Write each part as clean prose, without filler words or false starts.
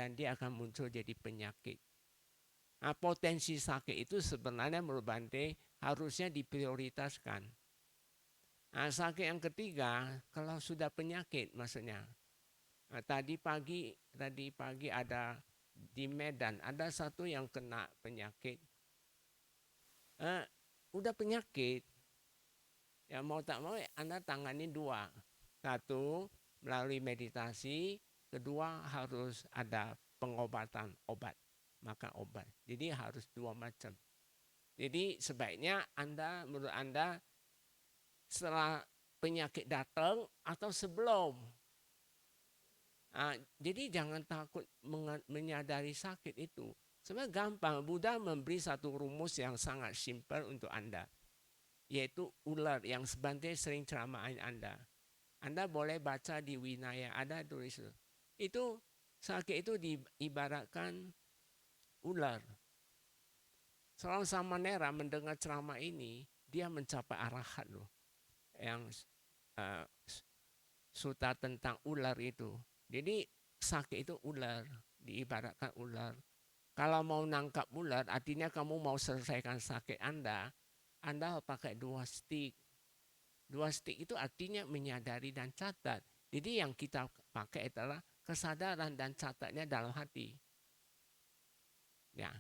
dan dia akan muncul jadi penyakit. Nah, potensi sakit itu sebenarnya menurut Bante harusnya diprioritaskan. Nah, sakit yang ketiga, kalau sudah penyakit maksudnya. Nah, tadi pagi ada di Medan ada satu yang kena penyakit. Udah penyakit, ya mau tak mau Anda tangani dua. Satu, melalui meditasi. Kedua, harus ada pengobatan, obat. Maka obat. Jadi harus dua macam. Jadi sebaiknya menurut Anda, setelah penyakit datang atau sebelum. Jadi jangan takut menyadari sakit itu. Sebenarnya gampang. Buddha memberi satu rumus yang sangat simpel untuk Anda. Yaitu ular yang Bante sering ceramahin Anda. Anda boleh baca di Winaya, ada tulis itu sakit itu diibaratkan ular. Seorang Samanera mendengar ceramah ini, dia mencapai arahat loh. Yang suta tentang ular itu. Jadi sakit itu ular, diibaratkan ular. Kalau mau nangkap ular, artinya kamu mau selesaikan sakit Anda pakai 2 stick. 2 stick itu artinya menyadari dan catat. Jadi yang kita pakai adalah kesadaran dan catatnya dalam hati. Ya.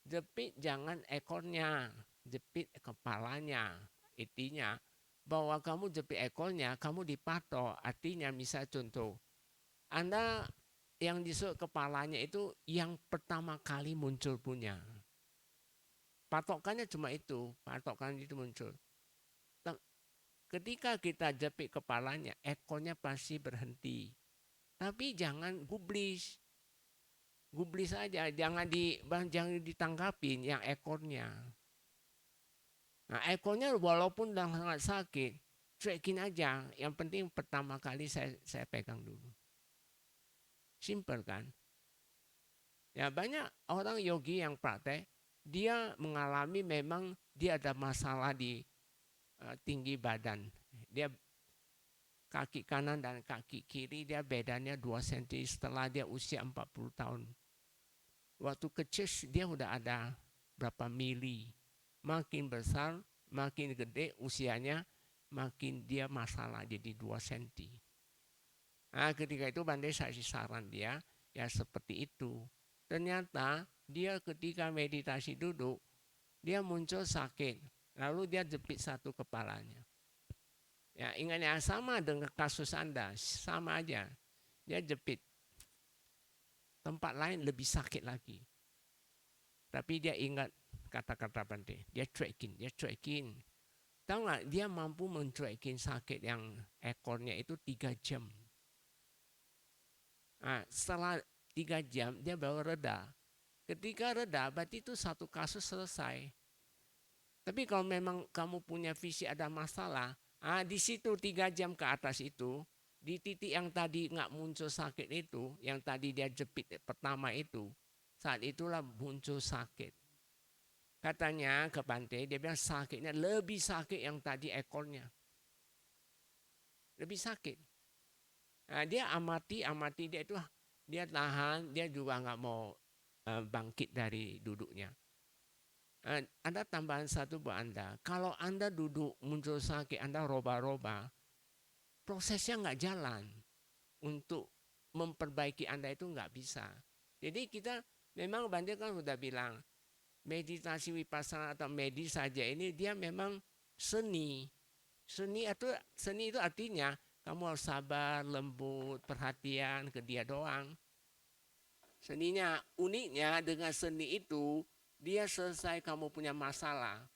Jepit jangan ekornya, jepit kepalanya. Intinya bahwa kamu jepit ekornya, kamu dipatok. Artinya misal contoh, Anda yang disuk kepalanya itu yang pertama kali muncul punya. Patokannya cuma itu, patokan itu muncul. Ketika kita jepit kepalanya, ekornya pasti berhenti. Tapi jangan gubris. Gubris saja, jangan ditanggapin yang ekornya. Nah, ekornya walaupun sangat sakit, cuekin aja. Yang penting pertama kali saya pegang dulu. Simple kan? Ya banyak orang yogi yang praktek, dia mengalami memang dia ada masalah di tinggi badan. Dia kaki kanan dan kaki kiri dia bedanya 2 cm setelah dia usia 40 tahun. Waktu kecil dia udah ada berapa mili. Makin besar, makin gede usianya, makin dia masalah jadi 2 cm. Nah, ketika itu Bante kasih saran dia, ya seperti itu. Ternyata dia ketika meditasi duduk, dia muncul sakit. Lalu dia jepit satu kepalanya. Ya, ingatnya sama dengan kasus Anda, sama aja. Dia jepit. Tempat lain lebih sakit lagi. Tapi dia ingat kata-kata Bante. Dia cuekin. Tahu nggak, dia mampu mencuekin sakit yang ekornya itu 3 jam. Nah, setelah 3 jam dia baru reda. Ketika reda, berarti itu satu kasus selesai. Tapi kalau memang kamu punya visi ada masalah, di situ 3 jam ke atas itu, di titik yang tadi nggak muncul sakit itu, yang tadi dia jepit pertama itu, saat itulah muncul sakit. Katanya ke Bante, dia bilang sakitnya lebih sakit yang tadi ekornya. Lebih sakit. Nah, dia amati dia itu, dia tahan, dia juga nggak mau bangkit dari duduknya. Anda tambahan satu buat Anda, kalau Anda duduk muncul sakit, Anda roba-roba, prosesnya nggak jalan. Untuk memperbaiki Anda itu nggak bisa. Jadi kita memang Bante kan sudah bilang, meditasi vipassana atau medis saja ini dia memang seni. Seni itu artinya kamu harus sabar, lembut, perhatian ke dia doang. Seninya, uniknya dengan seni itu, dia selesai kamu punya masalah.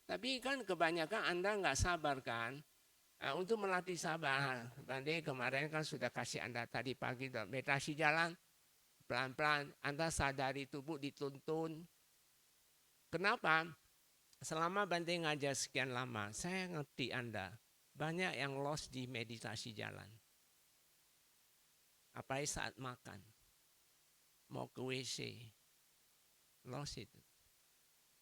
Tapi kan kebanyakan Anda nggak sabar kan. Untuk melatih sabar, Bante kemarin kan sudah kasih Anda tadi pagi meditasi jalan, pelan-pelan Anda sadari tubuh dituntun. Kenapa? Selama Bante ngajar sekian lama, saya ngerti Anda. Banyak yang lost di meditasi jalan. Apalagi saat makan. Mau ke WC. Lost itu.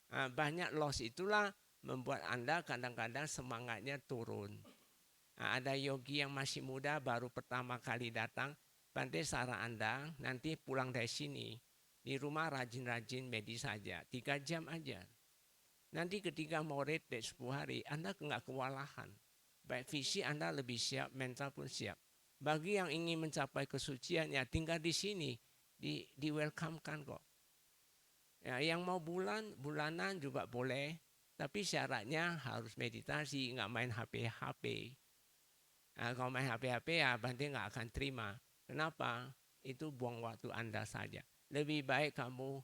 Banyak lost itulah membuat Anda kadang-kadang semangatnya turun. Ada yogi yang masih muda baru pertama kali datang. Bante saran Anda nanti pulang dari sini, di rumah rajin-rajin medis saja, 3 jam aja. Nanti ketika mau retret 10 hari, Anda nggak kewalahan. Baik fisik Anda lebih siap, mental pun siap. Bagi yang ingin mencapai kesucian, ya tinggal di sini, di welcome-kan kok. Ya, yang mau bulanan juga boleh, tapi syaratnya harus meditasi, nggak main HP-HP. Nah, kalau main HP-HP ya Bante nggak akan terima. Kenapa? Itu buang waktu Anda saja. Lebih baik kamu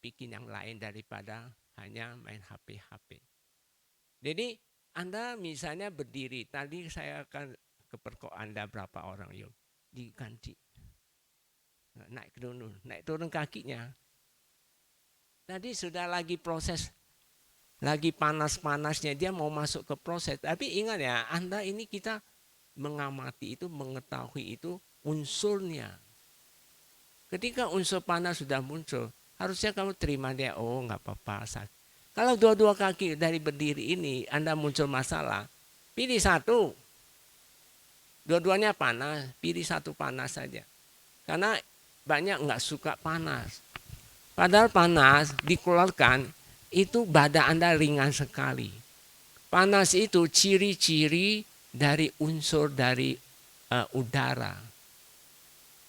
bikin yang lain daripada hanya main HP-HP. Jadi Anda misalnya berdiri, tadi saya akan kepergok Anda berapa orang yuk, diganti. Naik turun kakinya. Tadi sudah lagi proses, lagi panas-panasnya dia mau masuk ke proses. Tapi ingat ya, Anda ini kita mengamati itu, mengetahui itu unsurnya. Ketika unsur panas sudah muncul, harusnya kamu terima dia, oh nggak apa-apa. Kalau dua-dua kaki dari berdiri ini Anda muncul masalah, pilih satu. Dua-duanya panas, pilih satu panas saja. Karena banyak nggak suka panas. Padahal panas dikeluarkan, itu badan Anda ringan sekali. Panas itu ciri-ciri dari unsur dari udara.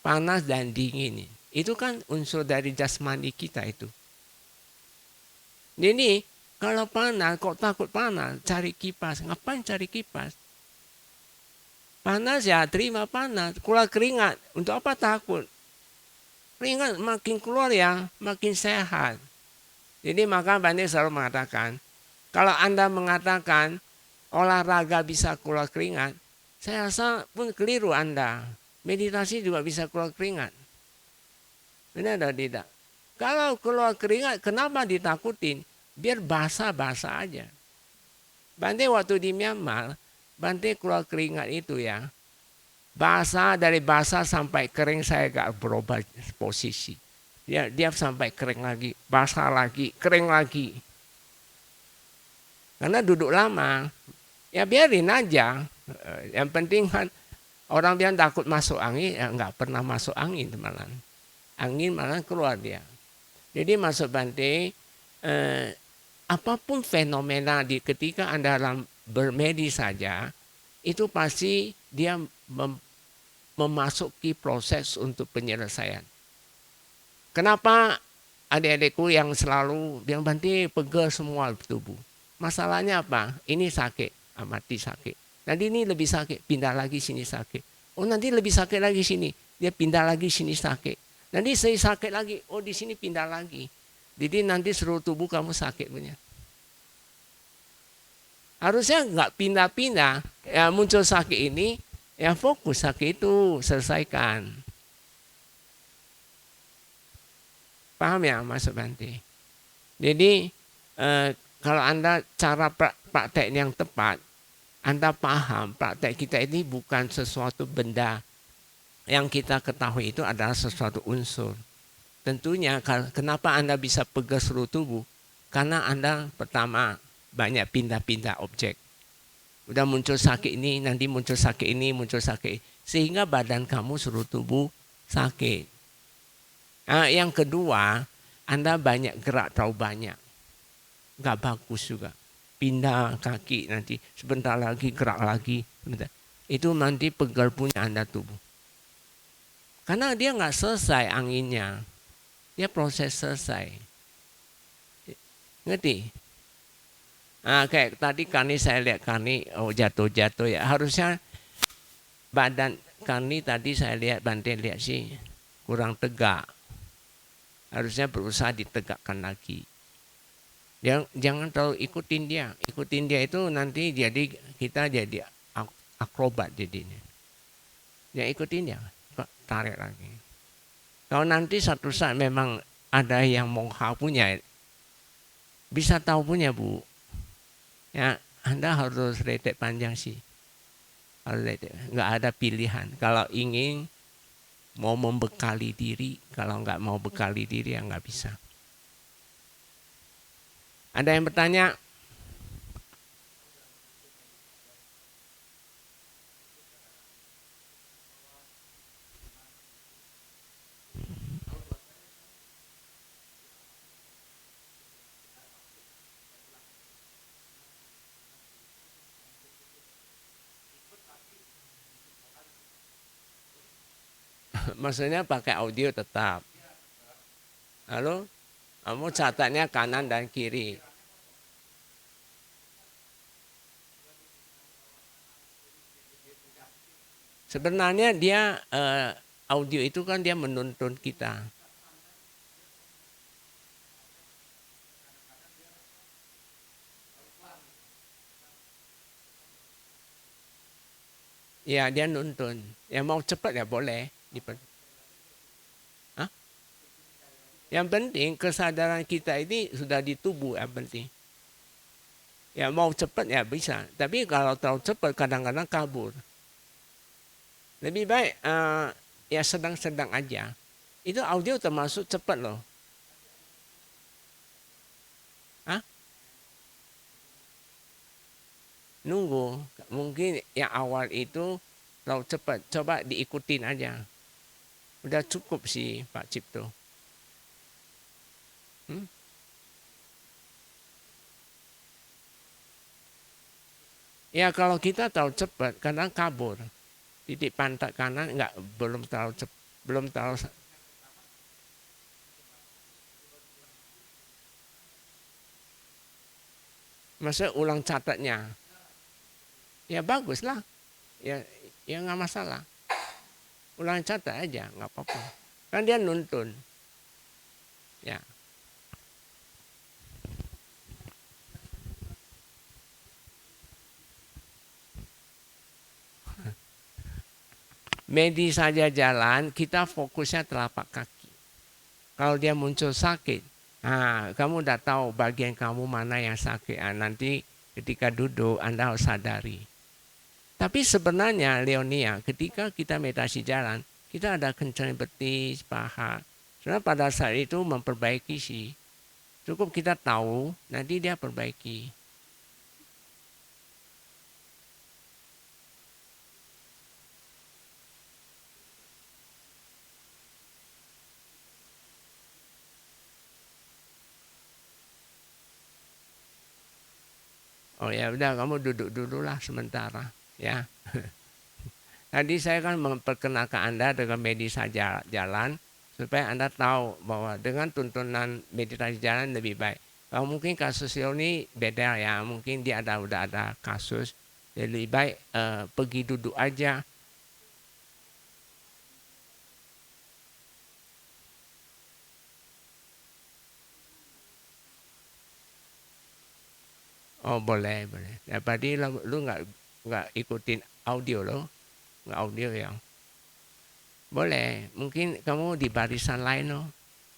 Panas dan dingin. Itu kan unsur dari jasmani kita itu. Jadi kalau panas, kok takut panas, cari kipas. Ngapain cari kipas? Panas ya terima panas. Keluar keringat. Untuk apa takut? Keringat makin keluar ya, makin sehat. Jadi maka Bante selalu mengatakan, kalau Anda mengatakan olahraga bisa keluar keringat, saya rasa pun keliru Anda. Meditasi juga bisa keluar keringat. Benar atau tidak? Kalau keluar keringat, kenapa ditakutin? Biar basah-basah aja. Bante waktu di Myanmar, Bante keluar keringat itu ya. Basah, dari basah sampai kering saya gak berubah posisi. Dia sampai kering lagi, basah lagi, kering lagi. Karena duduk lama, ya biarin aja. Yang penting kan orang bilang takut masuk angin, ya nggak pernah masuk angin malah. Angin malah keluar dia. Jadi maksud Bante, apapun fenomena ketika Anda bermedis saja, itu pasti dia memasuki proses untuk penyelesaian. Kenapa adik-adikku yang selalu bilang Bante pegel semua tubuh? Masalahnya apa? Ini sakit, mati sakit. Nanti ini lebih sakit, pindah lagi sini sakit. Oh nanti lebih sakit lagi sini, dia pindah lagi sini sakit. Nanti saya sakit lagi, oh di sini pindah lagi. Jadi nanti seluruh tubuh kamu sakit punya. Harusnya nggak pindah-pindah, ya muncul sakit ini, ya fokus sakit itu selesaikan. Paham ya maksud Bante? Jadi kalau Anda cara praktek yang tepat, Anda paham praktek kita ini bukan sesuatu benda yang kita ketahui itu adalah sesuatu unsur. Tentunya kenapa Anda bisa pegang seluruh tubuh? Karena Anda pertama banyak pindah-pindah objek. Udah muncul sakit ini, nanti muncul sakit ini, muncul sakit. Sehingga badan kamu seluruh tubuh sakit. Nah, yang kedua, Anda banyak gerak terlalu banyak. Nggak bagus juga. Pindah kaki nanti, sebentar lagi gerak lagi. Sebentar. Itu nanti pegal punya Anda tubuh. Karena dia nggak selesai anginnya. Dia proses selesai. Ngerti? Nah, kayak tadi Kani saya lihat Kani jatuh-jatuh ya. Harusnya badan Kani tadi saya lihat Bante lihat sih kurang tegak. Harusnya berusaha ditegakkan lagi. Jangan terlalu ikutin dia. Ikutin dia itu nanti kita jadi akrobat jadinya. Ya ikutin dia, tarik lagi. Kalau nanti satu saat memang ada yang mau punya, bisa tahu punya Bu. Ya, Anda harus retret panjang sih. Harus retret. Nggak ada pilihan. Kalau ingin mau membekali diri, kalau nggak mau bekali diri ya nggak bisa. Ada yang bertanya? Maksudnya pakai audio tetap. Lalu kamu catatnya kanan dan kiri. Sebenarnya dia audio itu kan dia menuntun kita. Ya dia nuntun. Yang mau cepat ya boleh. Hah? Yang penting kesadaran kita ini sudah di tubuh yang penting. Ya mau cepat ya bisa. Tapi kalau terlalu cepat kadang-kadang kabur. Lebih baik ya sedang-sedang aja. Itu audio termasuk cepat loh. Hah? Nunggu. Mungkin yang awal itu terlalu cepat. Coba diikutin aja. Udah cukup sih Pak Cipto. Ya kalau kita tahu cepat, kadang kabur. Titik pantat kanan belum terlalu cepat, belum terlalu. Masa ulang catatnya, ya bagus lah, ya nggak masalah. Ulang catat aja, nggak apa-apa. Kan dia nuntun, ya. Medis saja jalan, kita fokusnya telapak kaki. Kalau dia muncul sakit, nah, kamu udah tahu bagian kamu mana yang sakit. Nah, nanti ketika duduk, Anda harus sadari. Tapi sebenarnya Leonia, ketika kita meditasi jalan, kita ada kencang betis, paha. Sebenarnya pada saat itu memperbaiki sih. Cukup kita tahu, nanti dia perbaiki. Oh ya udah, kamu duduk dulu lah sementara, ya. Tadi saya kan memperkenalkan Anda dengan meditasi jalan, supaya Anda tahu bahwa dengan tuntunan meditasi jalan lebih baik. Kalau mungkin kasus ini beda ya, mungkin dia udah ada kasus, jadi lebih baik pergi duduk aja. Oh boleh. Ya, tadi lu nggak ikutin audio lo, nggak audio ya. Boleh, mungkin kamu di barisan lain loh.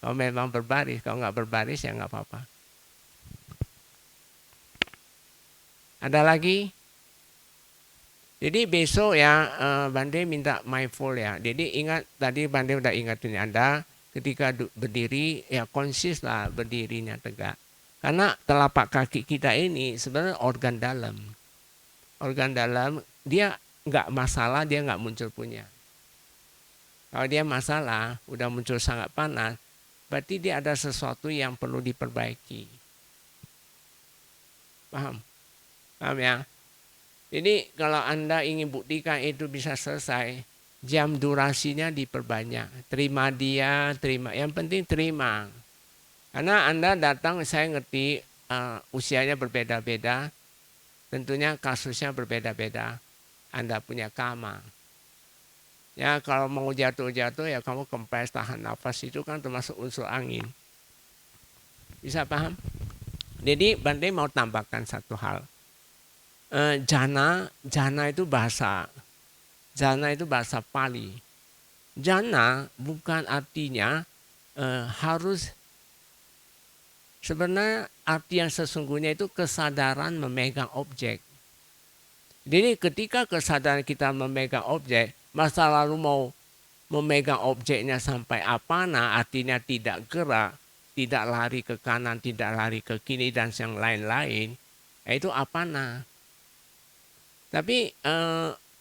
Kalau memang berbaris, kalau nggak berbaris ya nggak apa-apa. Ada lagi? Jadi besok ya Bande minta mindful ya. Jadi ingat tadi Bande udah ingatin Anda ketika berdiri ya konsis lah berdirinya tegak. Karena telapak kaki kita ini sebenarnya organ dalam. Organ dalam dia nggak masalah, dia nggak muncul punya. Kalau dia masalah, udah muncul sangat panas, berarti dia ada sesuatu yang perlu diperbaiki. Paham? Paham ya? Jadi kalau Anda ingin buktikan itu bisa selesai, jam durasinya diperbanyak. Terima dia, terima. Yang penting terima. Karena Anda datang, saya ngerti usianya berbeda-beda, tentunya kasusnya berbeda-beda. Anda punya karma. Ya kalau mau jatuh-jatuh ya kamu kempes tahan nafas itu kan termasuk unsur angin. Bisa paham? Jadi Bante mau tambahkan satu hal. Jana itu bahasa Pali. Jana bukan artinya harus, sebenarnya arti yang sesungguhnya itu kesadaran memegang objek. Jadi ketika kesadaran kita memegang objek, masa lalu mau memegang objeknya sampai apa, nah artinya tidak gerak, tidak lari ke kanan, tidak lari ke kiri dan yang lain-lain, itu apa nah. Tapi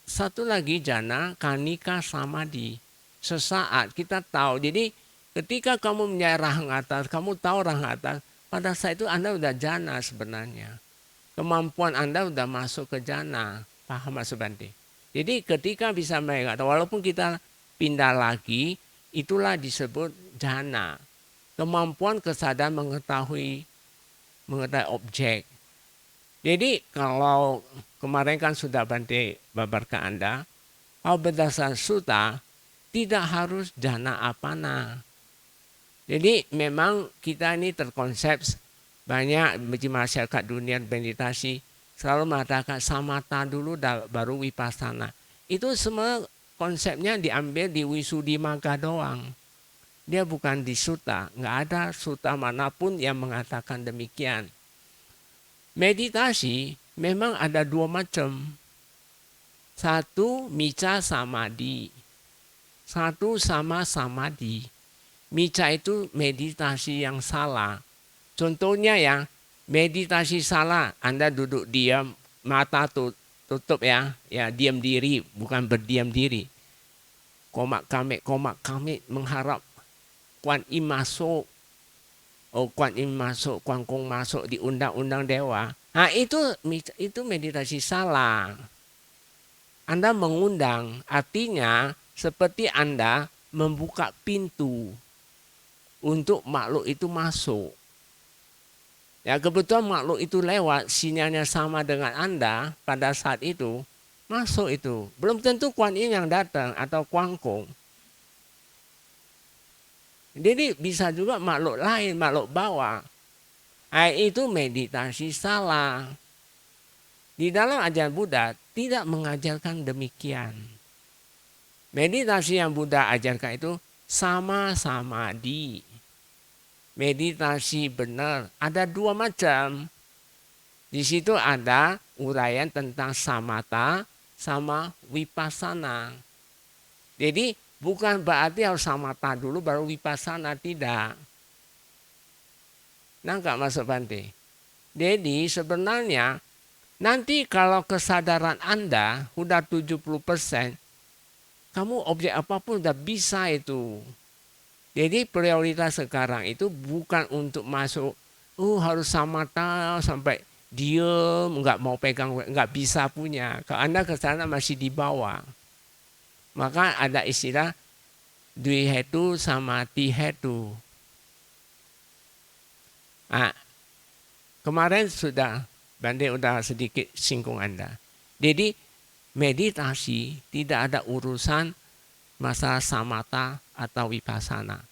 satu lagi jana kanika samadhi. Sesaat kita tahu. Jadi ketika kamu menyai rahang atas, kamu tahu rahang atas, pada saat itu Anda udah jana sebenarnya. Kemampuan Anda udah masuk ke jana. Paham Mas Bante? Jadi ketika bisa memegang, walaupun kita pindah lagi, itulah disebut jhana. Kemampuan kesadaran mengetahui objek. Jadi kalau kemarin kan sudah Bante babar ke Anda, kalau berdasarkan sutta tidak harus jhana apana. Jadi memang kita ini terkonsep banyak di masyarakat dunia meditasi selalu mengatakan samatha dulu baru vipassana. Itu semua konsepnya diambil di Visuddhimagga doang. Dia bukan di sutta, nggak ada sutta manapun yang mengatakan demikian. Meditasi memang ada dua macam. Satu mica samadhi, satu sama samadhi. Mica itu meditasi yang salah. Contohnya ya, meditasi salah, Anda duduk diam, mata tutup ya diam diri, bukan berdiam diri. Komak kamik mengharap Kuan Im masuk, Kuan Im masuk, Kuan Kong masuk di undang-undang dewa. Nah itu meditasi salah. Anda mengundang, artinya seperti Anda membuka pintu untuk makhluk itu masuk. Ya kebetulan makhluk itu lewat, sinyalnya sama dengan Anda pada saat itu, masuk itu. Belum tentu Kuan Im yang datang atau Kuan Kong. Jadi bisa juga makhluk lain, makhluk bawah. Itu meditasi salah. Di dalam ajaran Buddha tidak mengajarkan demikian. Meditasi yang Buddha ajarkan itu sama samadhi. Meditasi benar ada dua macam. Di situ ada uraian tentang samatha sama vipassana. Jadi bukan berarti harus samatha dulu baru vipassana, tidak. Nangkap masuk Bante? Jadi sebenarnya nanti kalau kesadaran Anda sudah 70%, kamu objek apapun sudah bisa itu. Jadi prioritas sekarang itu bukan untuk masuk, harus samatha sampai diem, nggak mau pegang, nggak bisa punya. Kalau Anda kesadaran masih di bawah. Maka ada istilah Dvihetu sama Tihetu. Nah, kemarin Bante sudah sedikit singgung Anda. Jadi meditasi tidak ada urusan masalah samatha atau vipassana.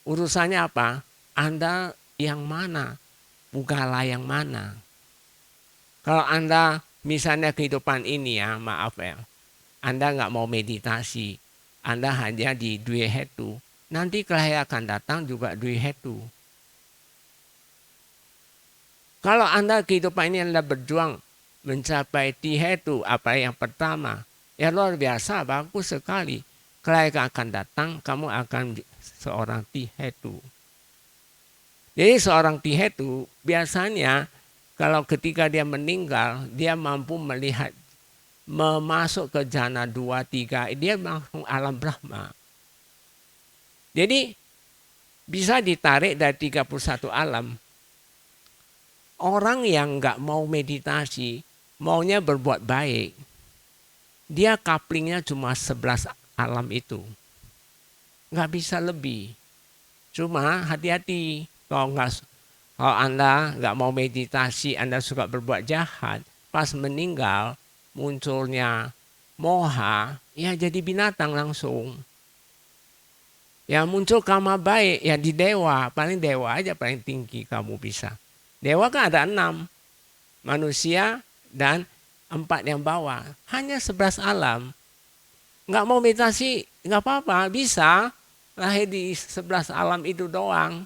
Urusannya apa? Anda yang mana? Bukalah yang mana? Kalau Anda misalnya kehidupan ini ya, maaf ya, Anda nggak mau meditasi, Anda hanya di Dvihetu, nanti kelahiran akan datang juga Dvihetu. Kalau Anda kehidupan ini Anda berjuang mencapai Tihetu, apa yang pertama, ya luar biasa, bagus sekali. Kelahiran akan datang, kamu akan seorang Tihetu. Jadi seorang Tihetu biasanya kalau ketika dia meninggal, dia mampu melihat, memasuk ke jhana 2, 3, dia langsung alam Brahma. Jadi bisa ditarik dari 31 alam. Orang yang nggak mau meditasi, maunya berbuat baik, dia couplingnya cuma 11 alam itu. Nggak bisa lebih. Cuma hati-hati, kalau Anda nggak mau meditasi, Anda suka berbuat jahat, pas meninggal munculnya moha, ya jadi binatang langsung. Ya muncul karma baik, ya di dewa, paling dewa aja paling tinggi kamu bisa. Dewa kan ada 6, manusia dan 4 yang bawah, hanya 11 alam. Nggak mau meditasi, nggak apa-apa, bisa lahir di 11 alam itu doang.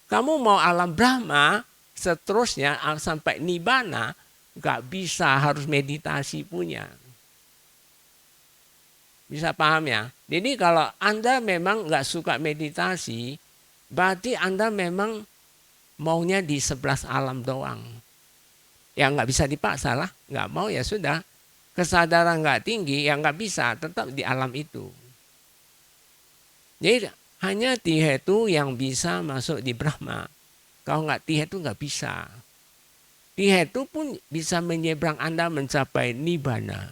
Kamu mau alam Brahma, seterusnya sampai Nibbana, nggak bisa, harus meditasi punya. Bisa paham ya? Jadi kalau Anda memang nggak suka meditasi, berarti Anda memang maunya di 11 alam doang. Ya nggak bisa dipaksa lah, nggak mau ya sudah. Kesadaran nggak tinggi, ya nggak bisa, tetap di alam itu. Jadi hanya Tihetu yang bisa masuk di Brahma. Kalau nggak Tihetu nggak bisa. Tihetu pun bisa menyeberang Anda mencapai Nibbana.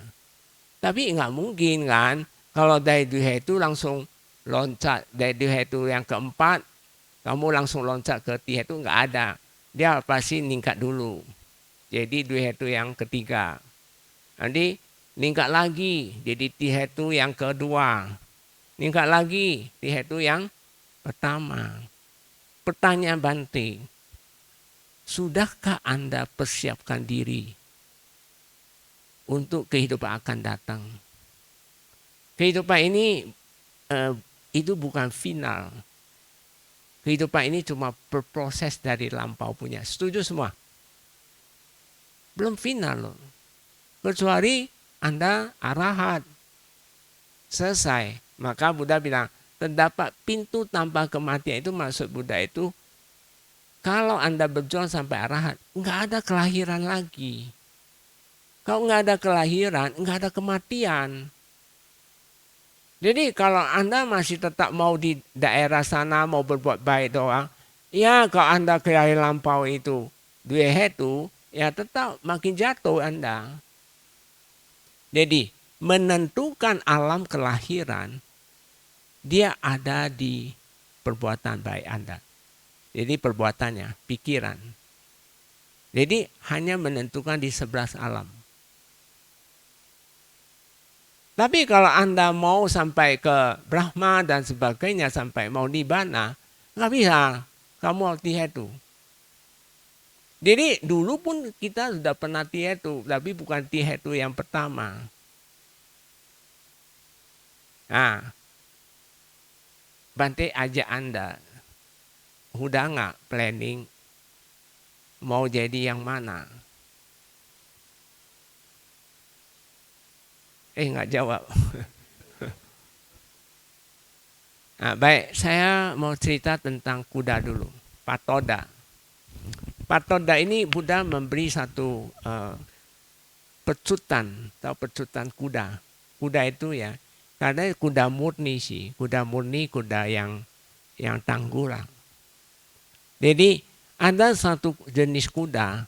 Tapi nggak mungkin kan, Kalau dari duha itu langsung loncat. Dari duha itu yang keempat, kamu langsung loncat ke tiha itu nggak ada. Dia pasti meningkat dulu. Jadi duha itu yang ketiga. Nanti meningkat lagi. Jadi tiha itu yang kedua. Meningkat lagi. Tiha itu yang pertama. Pertanyaan Bante, sudahkah Anda persiapkan diri untuk kehidupan akan datang? Kehidupan ini itu bukan final. Kehidupan ini cuma berproses dari lampau punya. Setuju semua? Belum final loh. Kecuali Anda arahat. Selesai. Maka Buddha bilang, terdapat pintu tanpa kematian. Itu maksud Buddha itu, kalau Anda berjuang sampai arahat, nggak ada kelahiran lagi. Kalau nggak ada kelahiran, nggak ada kematian. Jadi kalau Anda masih tetap mau di daerah sana, mau berbuat baik doang, ya kalau Anda ke air lampau itu, dua itu, ya tetap makin jatuh Anda. Jadi menentukan alam kelahiran, dia ada di perbuatan baik Anda. Jadi perbuatannya, pikiran. Jadi hanya menentukan di 11 alam. Tapi kalau Anda mau sampai ke Brahma dan sebagainya, sampai mau Nibbana, nggak bisa. Kamu harus tiha itu. Jadi dulu pun kita sudah pernah tiha itu, tapi bukan tiha itu yang pertama. Nah, Bante ajak Anda, udah nggak planning mau jadi yang mana? Nggak jawab. Nah, baik, saya mau cerita tentang kuda dulu. Patoda. Patoda ini Buddha memberi satu pecutan, atau pecutan kuda. Kuda itu ya, karena kuda murni sih, kuda murni, kuda yang tangguh lah. Jadi ada satu jenis kuda,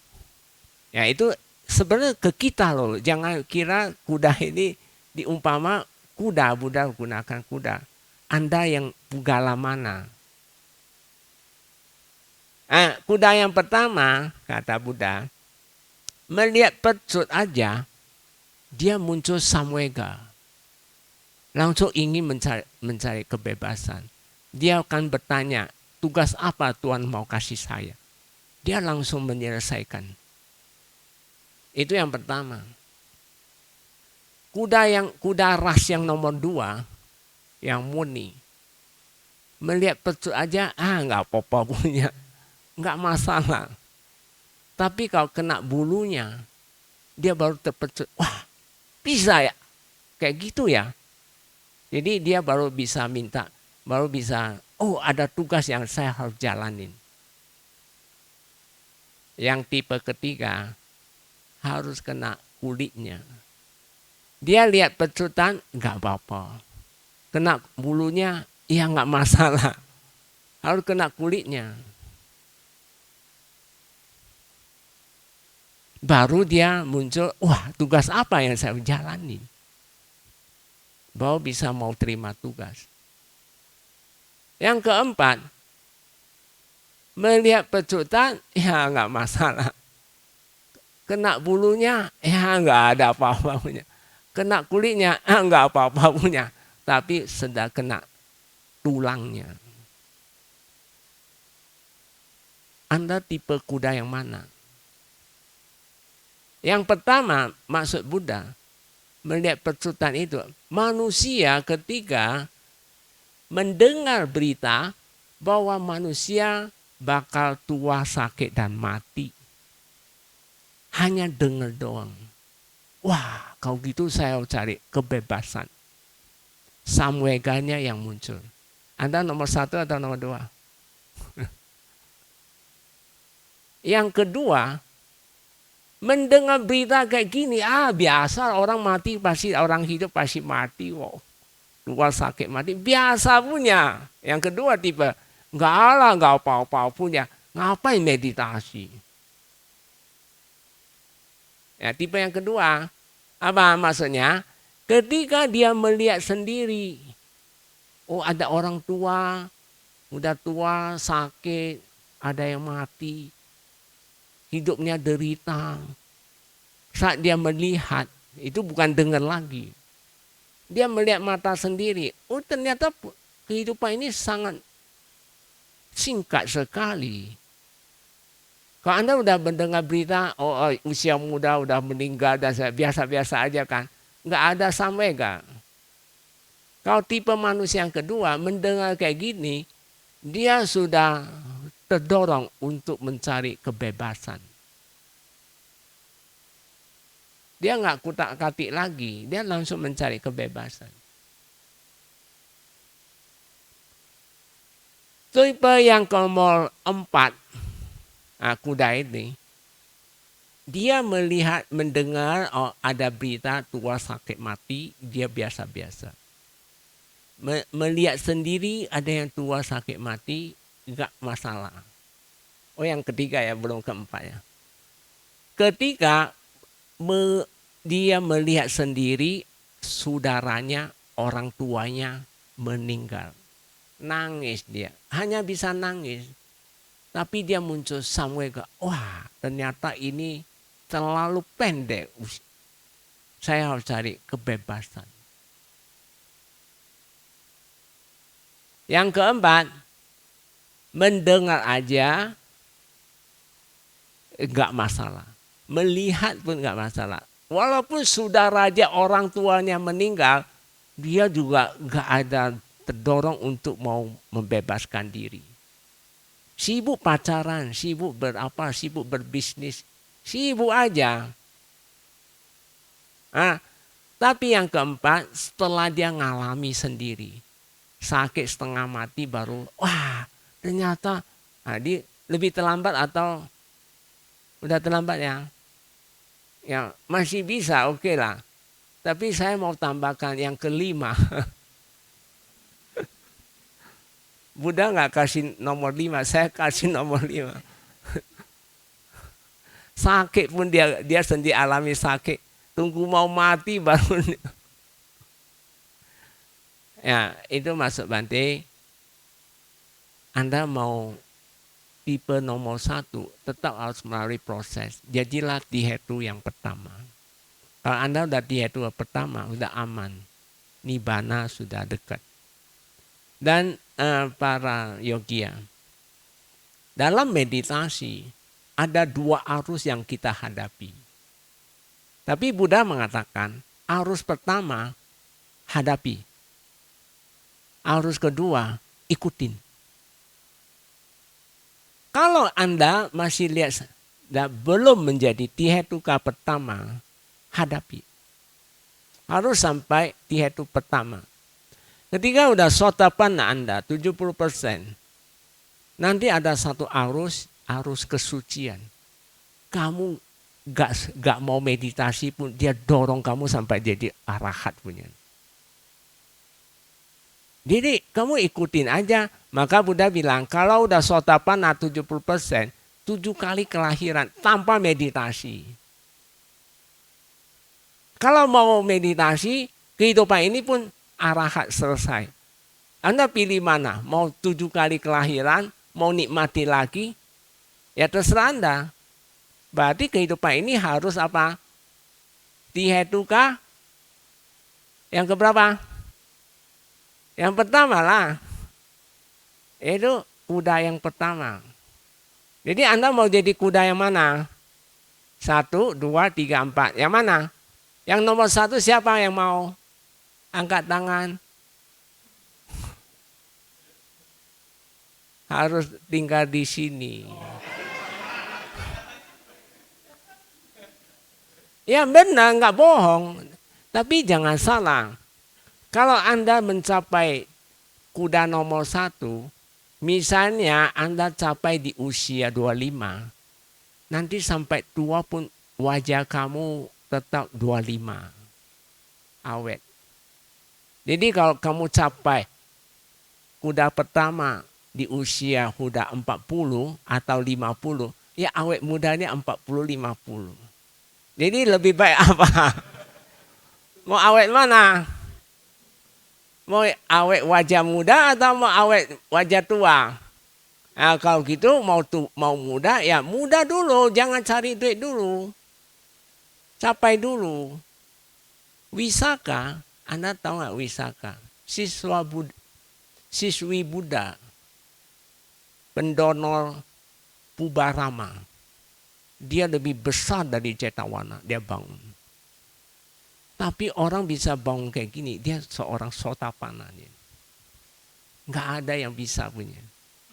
ya itu sebenarnya ke kita loh. Jangan kira kuda ini diumpama kuda, Buddha gunakan kuda. Anda yang pugala mana? Kuda yang pertama, kata Buddha, melihat pecut aja, dia muncul samwega. Langsung ingin mencari kebebasan. Dia akan bertanya, tugas apa Tuhan mau kasih saya? Dia langsung menyelesaikan. Itu yang pertama. Kuda ras yang nomor 2, yang murni, melihat pecut aja, nggak apa-apa punya, nggak masalah. Tapi kalau kena bulunya, dia baru terpecut. Wah, bisa ya, kayak gitu ya. Jadi dia baru bisa minta, baru bisa, oh ada tugas yang saya harus jalanin. Yang tipe ketiga, harus kena kulitnya. Dia lihat pecutan, nggak apa-apa. Kena bulunya, ya nggak masalah. Harus kena kulitnya. Baru dia muncul, wah tugas apa yang saya jalani. Baru bisa mau terima tugas. Yang keempat, melihat pecutan, ya nggak masalah. Kena bulunya, ya nggak ada apa-apa punya. Kena kulitnya, nggak apa-apa punya. Tapi sedang kena tulangnya. Anda tipe kuda yang mana? Yang pertama, maksud Buddha, melihat pecutan itu, manusia ketika mendengar berita bahwa manusia bakal tua, sakit, dan mati. Hanya dengar doang. Wah, kalau gitu saya cari kebebasan. Samweganya yang muncul. Anda nomor 1 atau nomor 2? Yang kedua, mendengar berita kayak gini, biasa orang mati pasti, orang hidup pasti mati. Wow. Tua, sakit, mati, biasa punya. Yang kedua tipe, nggak apa-apa punya. Ngapain meditasi? Ya, tipe yang kedua, apa maksudnya? Ketika dia melihat sendiri, oh ada orang tua, udah tua, sakit, ada yang mati, hidupnya derita. Saat dia melihat, itu bukan dengar lagi. Dia melihat mata sendiri, oh ternyata kehidupan ini sangat singkat sekali. Kalau Anda udah mendengar berita, oh usia muda udah meninggal dan biasa-biasa aja kan. Nggak ada sampai enggak. Kalau tipe manusia yang kedua mendengar kayak gini, dia sudah terdorong untuk mencari kebebasan. Dia nggak kutak-katik lagi, dia langsung mencari kebebasan. Tipe yang nomor 4, kuda ini, dia melihat, mendengar ada berita tua sakit mati, dia biasa-biasa. Melihat sendiri ada yang tua sakit mati, enggak masalah. Oh yang ketiga ya, belum keempat ya. Ketika dia melihat sendiri saudaranya, orang tuanya meninggal. Nangis dia, hanya bisa nangis. Tapi dia muncul somewhere, wah ternyata ini terlalu pendek. Saya harus cari kebebasan. Yang keempat, mendengar aja enggak masalah. Melihat pun enggak masalah. Walaupun sudah raja orang tuanya meninggal, dia juga enggak ada terdorong untuk mau membebaskan diri. Sibuk pacaran, sibuk sibuk berbisnis, sibuk aja. Tapi yang keempat, setelah dia ngalami sendiri, sakit setengah mati baru, wah ternyata dia lebih terlambat atau udah terlambat ya? Ya masih bisa, oke lah. Tapi saya mau tambahkan yang kelima. Buddha nggak kasih nomor 5, saya kasih nomor 5. Sakit pun dia sendiri alami sakit. Tunggu mau mati baru. Ya itu masuk Bante. Anda mau tipe nomor 1 tetap harus melalui proses. Jadilah Tihetu yang pertama. Kalau Anda udah Tihetu yang pertama, udah aman. Nibbana sudah dekat. Dan para yogia, dalam meditasi ada 2 arus yang kita hadapi. Tapi Buddha mengatakan arus pertama hadapi. Arus kedua ikutin. Kalau Anda masih lihat dan belum menjadi Tihetuka pertama, hadapi. Harus sampai Tihetu pertama. Ketika udah Sotapanna Anda 70%, nanti ada satu arus kesucian. Kamu gak mau meditasi pun dia dorong kamu sampai jadi arahat punya. Jadi kamu ikutin aja. Maka Buddha bilang kalau udah Sotapanna 70%, 7 kali kelahiran tanpa meditasi. Kalau mau meditasi, kehidupan ini pun arahat selesai. Anda pilih mana? Mau 7 kali kelahiran, mau nikmati lagi? Ya terserah Anda. Berarti kehidupan ini harus apa? Tihetuka yang keberapa? Yang pertama lah. Itu kuda yang pertama. Jadi Anda mau jadi kuda yang mana? 1, 2, 3, 4. Yang mana? Yang nomor 1 siapa yang mau? Angkat tangan. Harus tinggal di sini. Ya benar, nggak bohong. Tapi jangan salah. Kalau Anda mencapai kuda nomor 1, misalnya Anda capai di usia 25, nanti sampai tua pun wajah kamu tetap 25. Awet. Jadi kalau kamu capai kuda pertama di usia kuda 40 atau 50, ya awet mudanya 40-50. Jadi lebih baik apa? Mau awet mana? Mau awet wajah muda atau mau awet wajah tua? Nah, kalau gitu mau muda ya muda dulu, jangan cari duit dulu. Capai dulu. Wisaka, Anda tahu nggak wisaka? Siswi Buddha, pendonor Pubarama. Dia lebih besar dari Cetawana, dia bangun. Tapi orang bisa bangun kayak gini, dia seorang Sotapanna. Nggak ada yang bisa punya.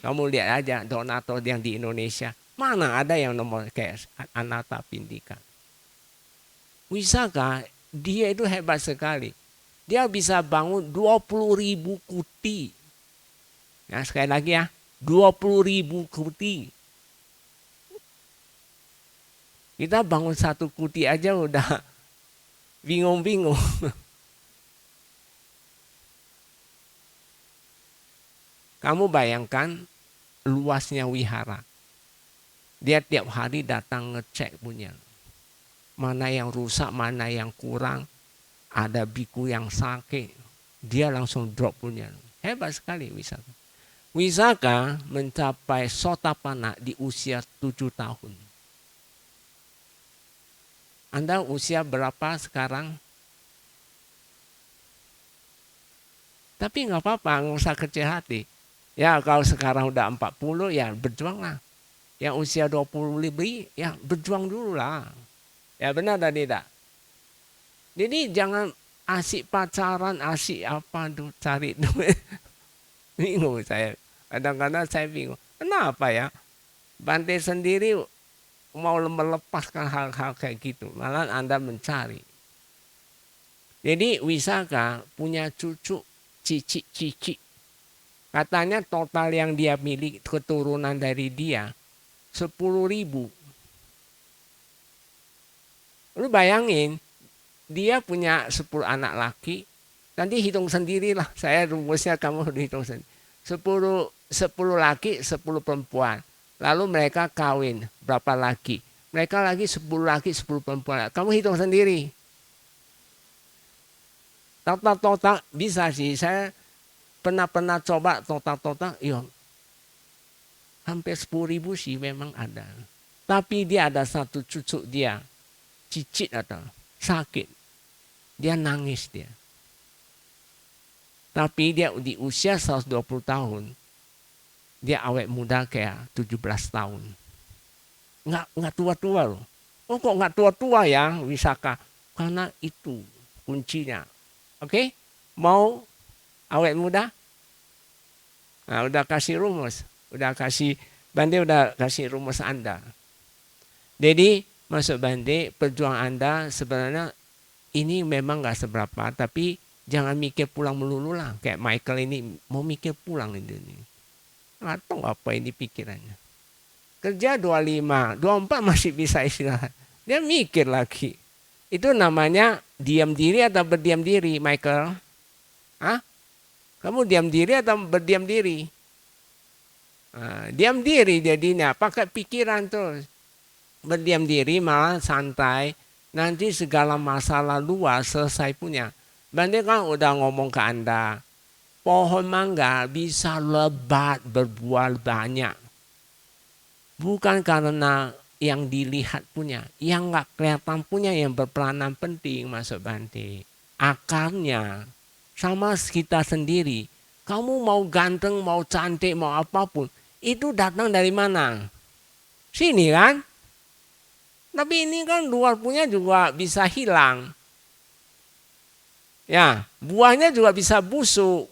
Kamu lihat aja donatur yang di Indonesia, mana ada yang nomor kayak Anatta Pindika. Wisaka, dia itu hebat sekali. Dia bisa bangun 20.000 kuti. Nah, sekali lagi ya, 20.000 kuti. Kita bangun satu kuti aja udah bingung-bingung. Kamu bayangkan luasnya wihara. Dia tiap hari datang ngecek punya. Mana yang rusak, mana yang kurang. Ada biku yang sakit. Dia langsung drop punya. Hebat sekali Wisaka. Wisaka mencapai Sotapanna di usia 7 tahun. Anda usia berapa sekarang? Tapi nggak apa-apa, nggak usah kecil hati. Ya kalau sekarang udah 40 ya berjuang lah. Yang usia 20 lebih ya berjuang dulu lah. Ya benar dan tidak? Jadi jangan asik pacaran, asik apa tuh cari duit. Bingung saya. Kadang-kadang saya bingung. Kenapa ya? Bante sendiri mau melepaskan hal-hal kayak gitu. Malah Anda mencari. Jadi Wisaka punya cucu cici. Katanya total yang dia miliki keturunan dari dia 10.000. Lu bayangin, dia punya 10 anak laki. Nanti hitung sendirilah. Saya rumusnya kamu hitung sendiri. 10 laki, 10 perempuan. Lalu mereka kawin, berapa laki? Mereka lagi 10 laki, 10 perempuan. Kamu hitung sendiri. Total bisa sih. Saya pernah coba total, ya hampir 10.000 sih memang ada. Tapi dia ada satu cucu dia, cicit atau sakit. Dia nangis dia. Tapi dia di usia 120 tahun. Dia awet muda kayak 17 tahun. Nggak tua-tua loh. Oh kok nggak tua-tua ya Wisaka? Karena itu kuncinya. Oke? Mau awet muda? Nah, udah kasih rumus. Bante udah kasih rumus Anda. Jadi maksud Bante, perjuangan Anda sebenarnya ini memang nggak seberapa. Tapi jangan mikir pulang melulu lah. Kayak Michael ini mau mikir pulang ini. Nggak tahu apa ini pikirannya. Kerja 25, 24 masih bisa istirahat. Dia mikir lagi. Itu namanya diam diri atau berdiam diri, Michael? Hah? Kamu diam diri atau berdiam diri? Nah, diam diri jadinya, pakai pikiran terus. Berdiam diri malah santai. Nanti segala masalah luas selesai punya. Bante kan udah ngomong ke Anda. Pohon mangga bisa lebat berbuah banyak. Bukan karena yang dilihat punya, yang nggak kelihatan punya yang berperanan penting maksud Bante. Akarnya sama kita sendiri. Kamu mau ganteng, mau cantik, mau apapun, itu datang dari mana? Sini kan? Tapi ini kan luar punya juga bisa hilang. Ya, buahnya juga bisa busuk.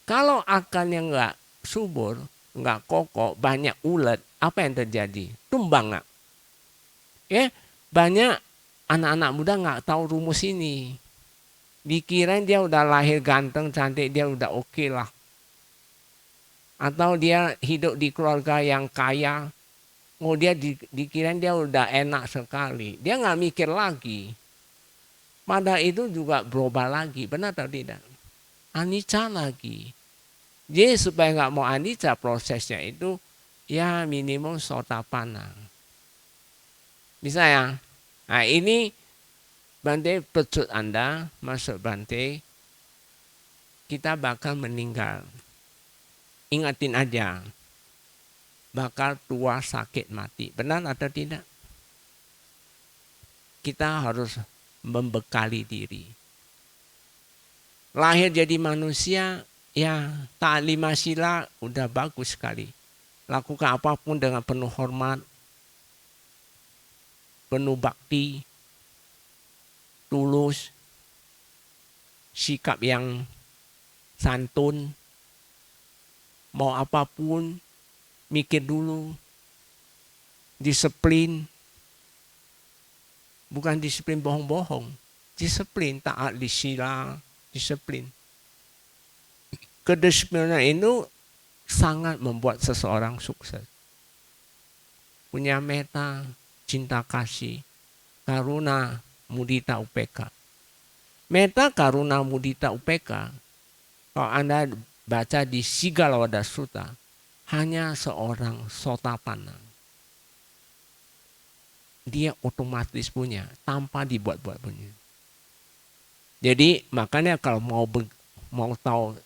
Kalau akarnya nggak subur, nggak kokoh, banyak ulet, apa yang terjadi? Tumbang nggak? Ya, banyak anak-anak muda nggak tahu rumus ini. Dikirain dia udah lahir ganteng, cantik, dia udah oke lah. Atau dia hidup di keluarga yang kaya, dia dikirain dia udah enak sekali. Dia nggak mikir lagi. Pada itu juga berubah lagi, benar atau tidak? Anicca lagi. Jadi supaya nggak mau anicca prosesnya itu ya minimum Sotapanna. Bisa ya? Nah ini Bante pecut Anda, masuk Bante, kita bakal meninggal. Ingatin aja, bakal tua, sakit, mati. Benar atau tidak? Kita harus membekali diri. Lahir jadi manusia, ya taat 5 sila udah bagus sekali. Lakukan apapun dengan penuh hormat, penuh bakti, tulus, sikap yang santun, mau apapun, mikir dulu, disiplin, bukan disiplin bohong-bohong, disiplin taat di sila, disiplin. Kedisiplinan itu sangat membuat seseorang sukses. Punya meta, cinta kasih, karuna, mudita, upeka. Meta, karuna, mudita, upeka, kalau Anda baca di Sigalawada Sutta, hanya seorang Sotapanna. Dia otomatis punya, tanpa dibuat-buat punya. Jadi makanya kalau mau tahu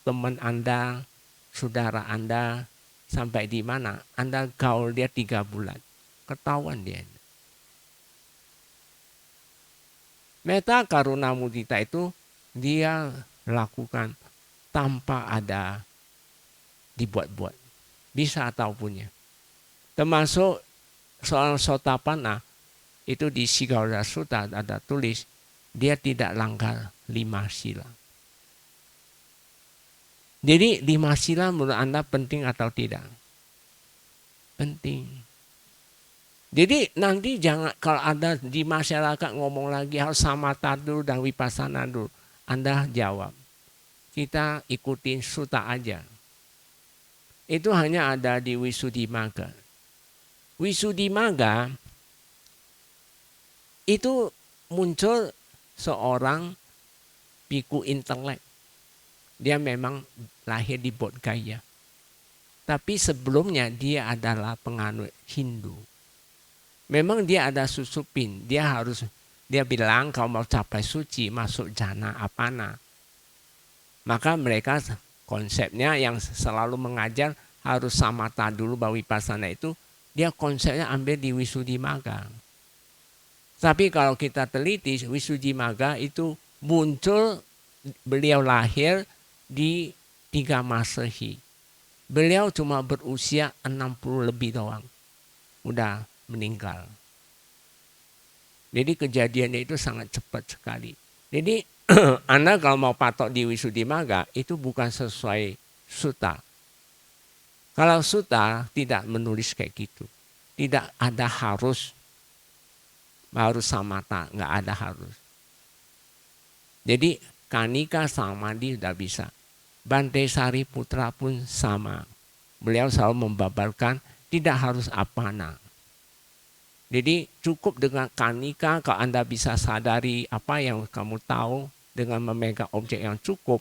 teman Anda, saudara Anda sampai di mana, Anda gaul dia 3 bulan, ketahuan dia. Meta, karuna, mudita itu dia lakukan tanpa ada dibuat-buat, bisa atau punya. Termasuk seorang Sotapanna itu di Sigalawada Sutta ada tulis dia tidak langgar 5 sila. Jadi 5 sila menurut Anda penting atau tidak? Penting. Jadi nanti jangan kalau ada di masyarakat ngomong lagi harus samatha dulu dan vipassana dulu. Anda jawab, kita ikutin sutta aja. Itu hanya ada di Visuddhimagga. Visuddhimagga itu muncul seorang biku intelek. Dia memang lahir di Bodh Gaya. Tapi sebelumnya dia adalah penganut Hindu. Memang dia ada susupin. Dia bilang kalau mau capai suci masuk jhana apana. Maka mereka konsepnya yang selalu mengajar harus samatha dulu baru vipassana itu. Dia konsepnya ambil di Visuddhimagga. Tapi kalau kita teliti, Visuddhimagga itu muncul, beliau lahir di 3 Masehi. Beliau cuma berusia 60 lebih doang. Udah meninggal. Jadi kejadiannya itu sangat cepat sekali. Jadi Anda kalau mau patok di Visuddhimagga itu bukan sesuai sutta. Kalau sutta tidak menulis kayak gitu. Tidak ada harus samatha, nggak ada harus. Jadi Kanika Samadhi sudah bisa. Bante Sariputra pun sama. Beliau selalu membabarkan tidak harus apana. Jadi cukup dengan Kanika kalau Anda bisa sadari apa yang kamu tahu dengan memegang objek yang cukup.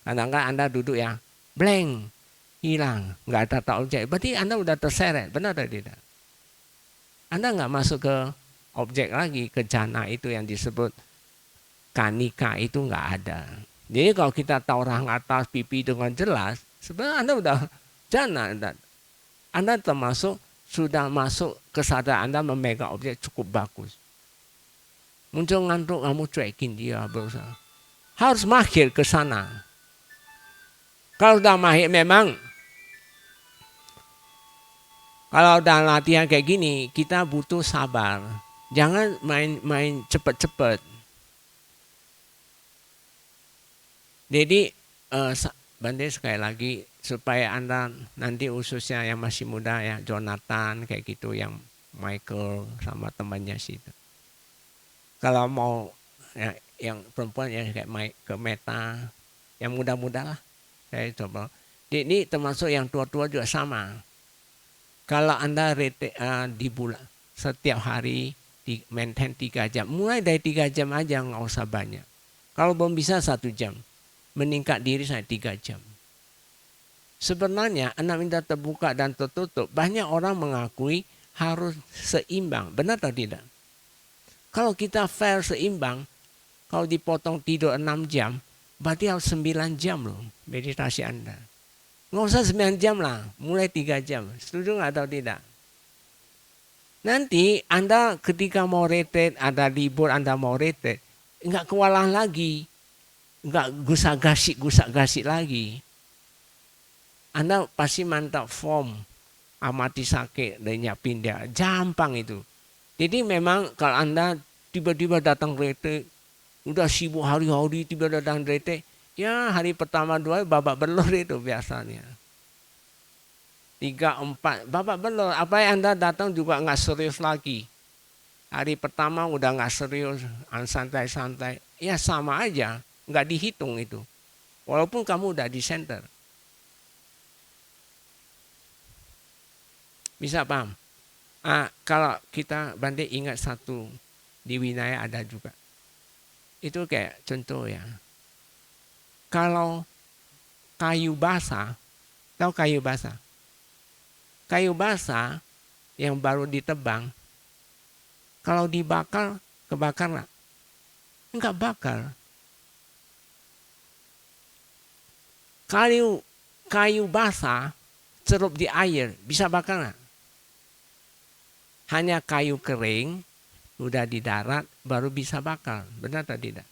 Kadang-kadang Anda duduk ya blank, hilang, nggak ada tahu objek. Berarti Anda udah terseret, benar atau tidak? Anda nggak masuk ke objek lagi, ke jhana itu yang disebut Kanika itu nggak ada. Jadi kalau kita tahu orang atas pipi dengan jelas, sebenarnya Anda udah jhana. Anda termasuk sudah masuk kesadaran Anda memegang objek cukup bagus. Muncul ngantuk, kamu cuekin dia berusaha. Harus mahir ke sana. Kalau udah mahir memang, kalau udah latihan kayak gini, kita butuh sabar. Jangan main cepet-cepet. Jadi Bante sekali lagi supaya Anda nanti khususnya yang masih muda ya Jonathan kayak gitu, yang Michael sama temannya situ. Kalau mau ya, yang perempuan ya kayak ke Meta, yang muda-muda lah saya coba. Ini termasuk yang tua-tua juga sama. Kalau Anda di bulan setiap hari di maintain 3 jam, mulai dari 3 jam aja nggak usah banyak. Kalau belum bisa 1 jam. Meningkat diri sampai 3 jam. Sebenarnya 6 indera terbuka dan tertutup, banyak orang mengakui harus seimbang. Benar atau tidak? Kalau kita fair seimbang, kalau dipotong tidur 6 jam, berarti harus 9 jam loh meditasi Anda. Nggak usah 9 jam lah, mulai 3 jam. Setuju nggak atau tidak? Nanti Anda ketika mau retret, ada libur Anda mau retret, nggak kewalahan lagi. Nggak gusak-gasik lagi. Anda pasti mantap form, amati sakit, dan nyiapin dia. Gampang itu. Jadi memang kalau Anda tiba-tiba datang retret, udah sibuk hari-hari tiba datang retret, ya hari pertama 2 babak belur itu biasanya. 3, 4 babak belur. Apa yang Anda datang juga nggak serius lagi. Hari pertama udah nggak serius, santai-santai. Ya sama aja, nggak dihitung itu. Walaupun kamu udah di center. Bisa paham? Kalau kita Bante ingat satu di Winaya ada juga. Itu kayak contoh ya. Kalau kayu basah, tahu kayu basah? Kayu basah yang baru ditebang, kalau dibakar, kebakar nggak? Enggak bakar. Kayu basah, cerup di air, bisa bakar nggak? Hanya kayu kering, udah di darat, baru bisa bakar. Benar atau tidak?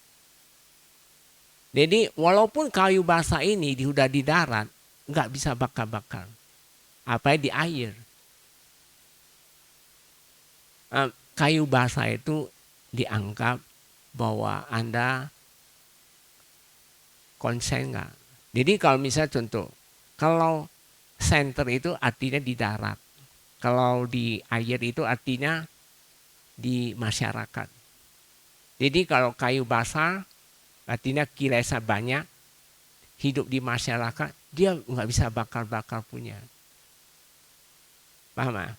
Jadi walaupun kayu basah ini udah di darat, nggak bisa bakar-bakar. Apa di air. Kayu basah itu dianggap bahwa Anda konsen nggak. Jadi kalau misalnya contoh, kalau center itu artinya di darat. Kalau di air itu artinya di masyarakat. Jadi kalau kayu basah artinya kilesa banyak, hidup di masyarakat, dia nggak bisa bakar-bakar punya. Paham ya?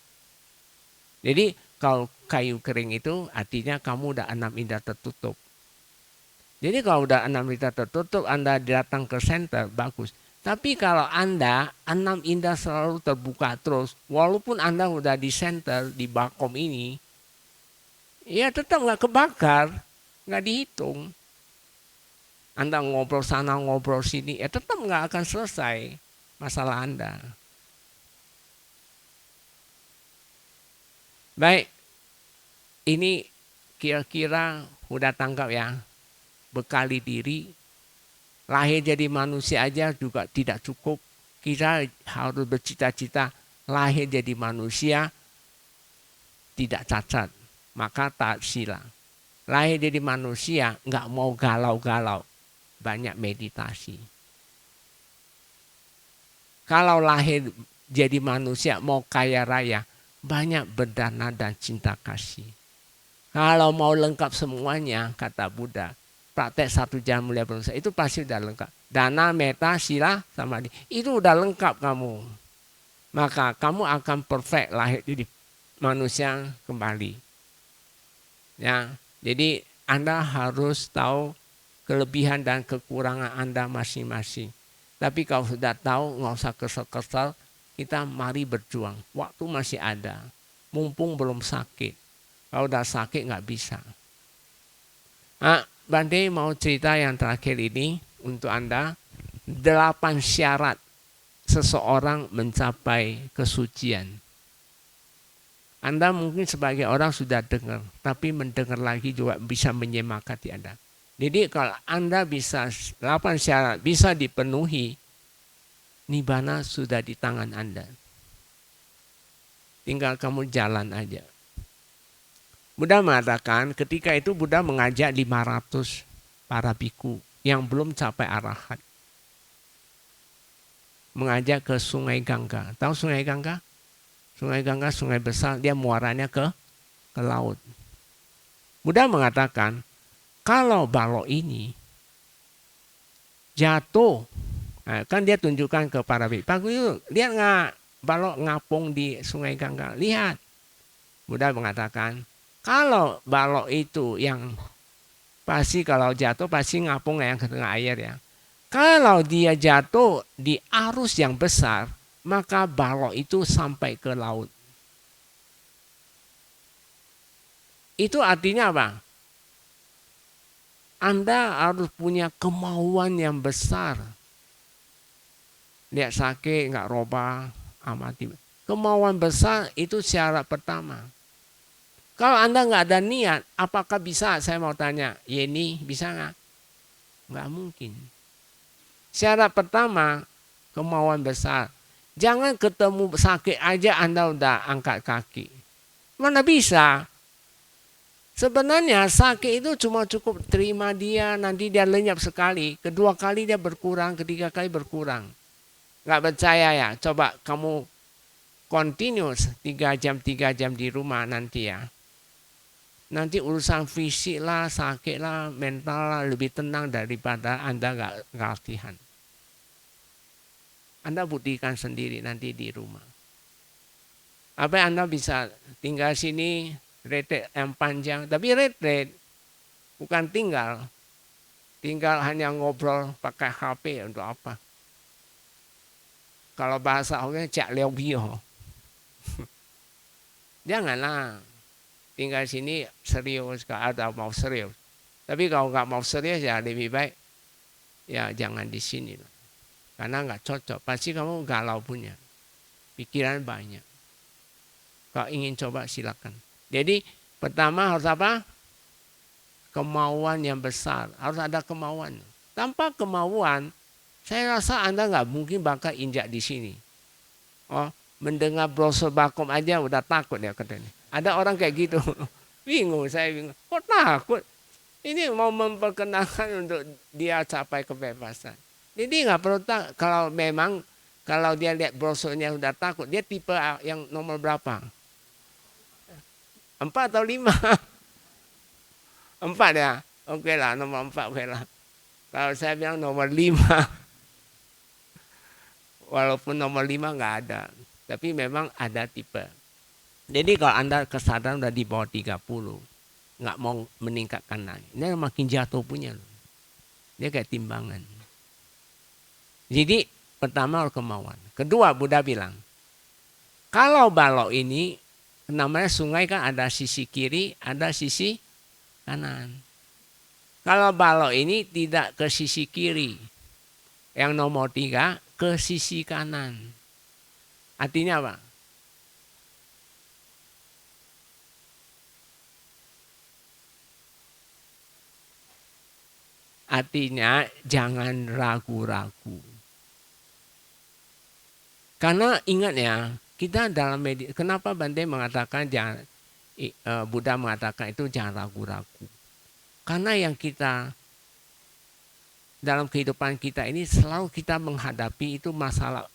Jadi kalau kayu kering itu artinya kamu udah 6 indera tertutup. Jadi kalau udah 6 indera tertutup, Anda datang ke center, bagus. Tapi kalau Anda 6 indera selalu terbuka terus, walaupun Anda udah di center, di bakom ini, ya tetap nggak kebakar, nggak dihitung. Anda ngobrol sana, ngobrol sini, ya tetap nggak akan selesai masalah Anda. Baik, ini kira-kira udah tangkap ya, bekali diri, lahir jadi manusia aja juga tidak cukup. Kita harus bercita-cita lahir jadi manusia tidak cacat, maka tak sila. Lahir jadi manusia nggak mau galau-galau, banyak meditasi. Kalau lahir jadi manusia mau kaya raya, banyak berdana dan cinta kasih. Kalau mau lengkap semuanya, kata Buddha, praktek 1 jam mulia berusaha, itu pasti udah lengkap. Dana, meta, sila, samadhi, itu udah lengkap kamu. Maka kamu akan perfect lahir jadi manusia kembali. Ya, jadi Anda harus tahu kelebihan dan kekurangan Anda masing-masing. Tapi kalau sudah tahu, nggak usah kesel-kesel, kita mari berjuang. Waktu masih ada, mumpung belum sakit. Kalau udah sakit nggak bisa. Bante mau cerita yang terakhir ini untuk Anda. 8 syarat seseorang mencapai kesucian. Anda mungkin sebagai orang sudah dengar, tapi mendengar lagi juga bisa menyemangati Anda. Jadi kalau Anda bisa 8 syarat bisa dipenuhi, Nibbana sudah di tangan Anda. Tinggal kamu jalan aja. Buddha mengatakan ketika itu Buddha mengajak 500 para biku yang belum capai arahat. Mengajak ke Sungai Gangga. Tahu Sungai Gangga? Sungai Gangga, sungai besar, dia muaranya ke laut. Buddha mengatakan kalau balok ini jatuh, kan dia tunjukkan ke para biku, lihat nggak balok ngapung di Sungai Gangga? Lihat. Buddha mengatakan kalau balok itu yang pasti kalau jatuh pasti ngapung yang ke tengah air ya. Kalau dia jatuh di arus yang besar, maka balok itu sampai ke laut. Itu artinya apa? Anda harus punya kemauan yang besar. Lihat sakit nggak roba, amati. Kemauan besar itu syarat pertama. Kalau Anda nggak ada niat, apakah bisa? Saya mau tanya, Yeni bisa nggak? Nggak mungkin. Syarat pertama, kemauan besar. Jangan ketemu sakit aja Anda udah angkat kaki. Mana bisa? Sebenarnya sakit itu cuma cukup terima dia, nanti dia lenyap sekali. Kedua kali dia berkurang, ketiga kali berkurang. Nggak percaya ya, coba kamu continuous 3 jam di rumah nanti ya. Nanti urusan fisik lah, sakit lah, mental lah lebih tenang daripada Anda nggak latihan. Anda buktikan sendiri nanti di rumah. Apa Anda bisa tinggal sini, retret yang panjang, tapi retret bukan tinggal. Tinggal hanya ngobrol pakai HP untuk apa? Kalau bahasa orang cak liao bio. Janganlah. Tinggal sini serius, kalau ada mau serius. Tapi kalau nggak mau serius ya lebih baik ya jangan di sini. Karena nggak cocok. Pasti kamu galau punya. Pikiran banyak. Kalau ingin coba silakan. Jadi pertama harus apa? Kemauan yang besar. Harus ada kemauan. Tanpa kemauan, saya rasa Anda nggak mungkin bakal injak di sini. Oh, mendengar brosur Bakom aja udah takut ya katanya. Ada orang kayak gitu. Bingung, saya bingung. Kok takut? Ini mau memperkenalkan untuk dia capai kebebasan. Jadi nggak perlu takut. Kalau memang kalau dia lihat brosurnya udah takut, dia tipe yang nomor berapa? 4 atau 5? 4 ya? Oke lah, nomor 4 oke lah. Kalau saya bilang nomor 5. Walaupun nomor 5 nggak ada. Tapi memang ada tipe. Jadi kalau Anda kesadaran udah di bawah 30, nggak mau meningkatkan lagi, ini makin jatuh punya loh. Dia kayak timbangan. Jadi pertama harus kemauan. Kedua Buddha bilang, kalau balok ini namanya sungai kan ada sisi kiri, ada sisi kanan. Kalau balok ini tidak ke sisi kiri, yang nomor 3 ke sisi kanan. Artinya apa? Artinya jangan ragu-ragu. Karena ingat ya, kita dalam meditasi, kenapa Bante mengatakan jangan, Buddha mengatakan itu jangan ragu-ragu. Karena yang kita dalam kehidupan kita ini selalu kita menghadapi itu masalah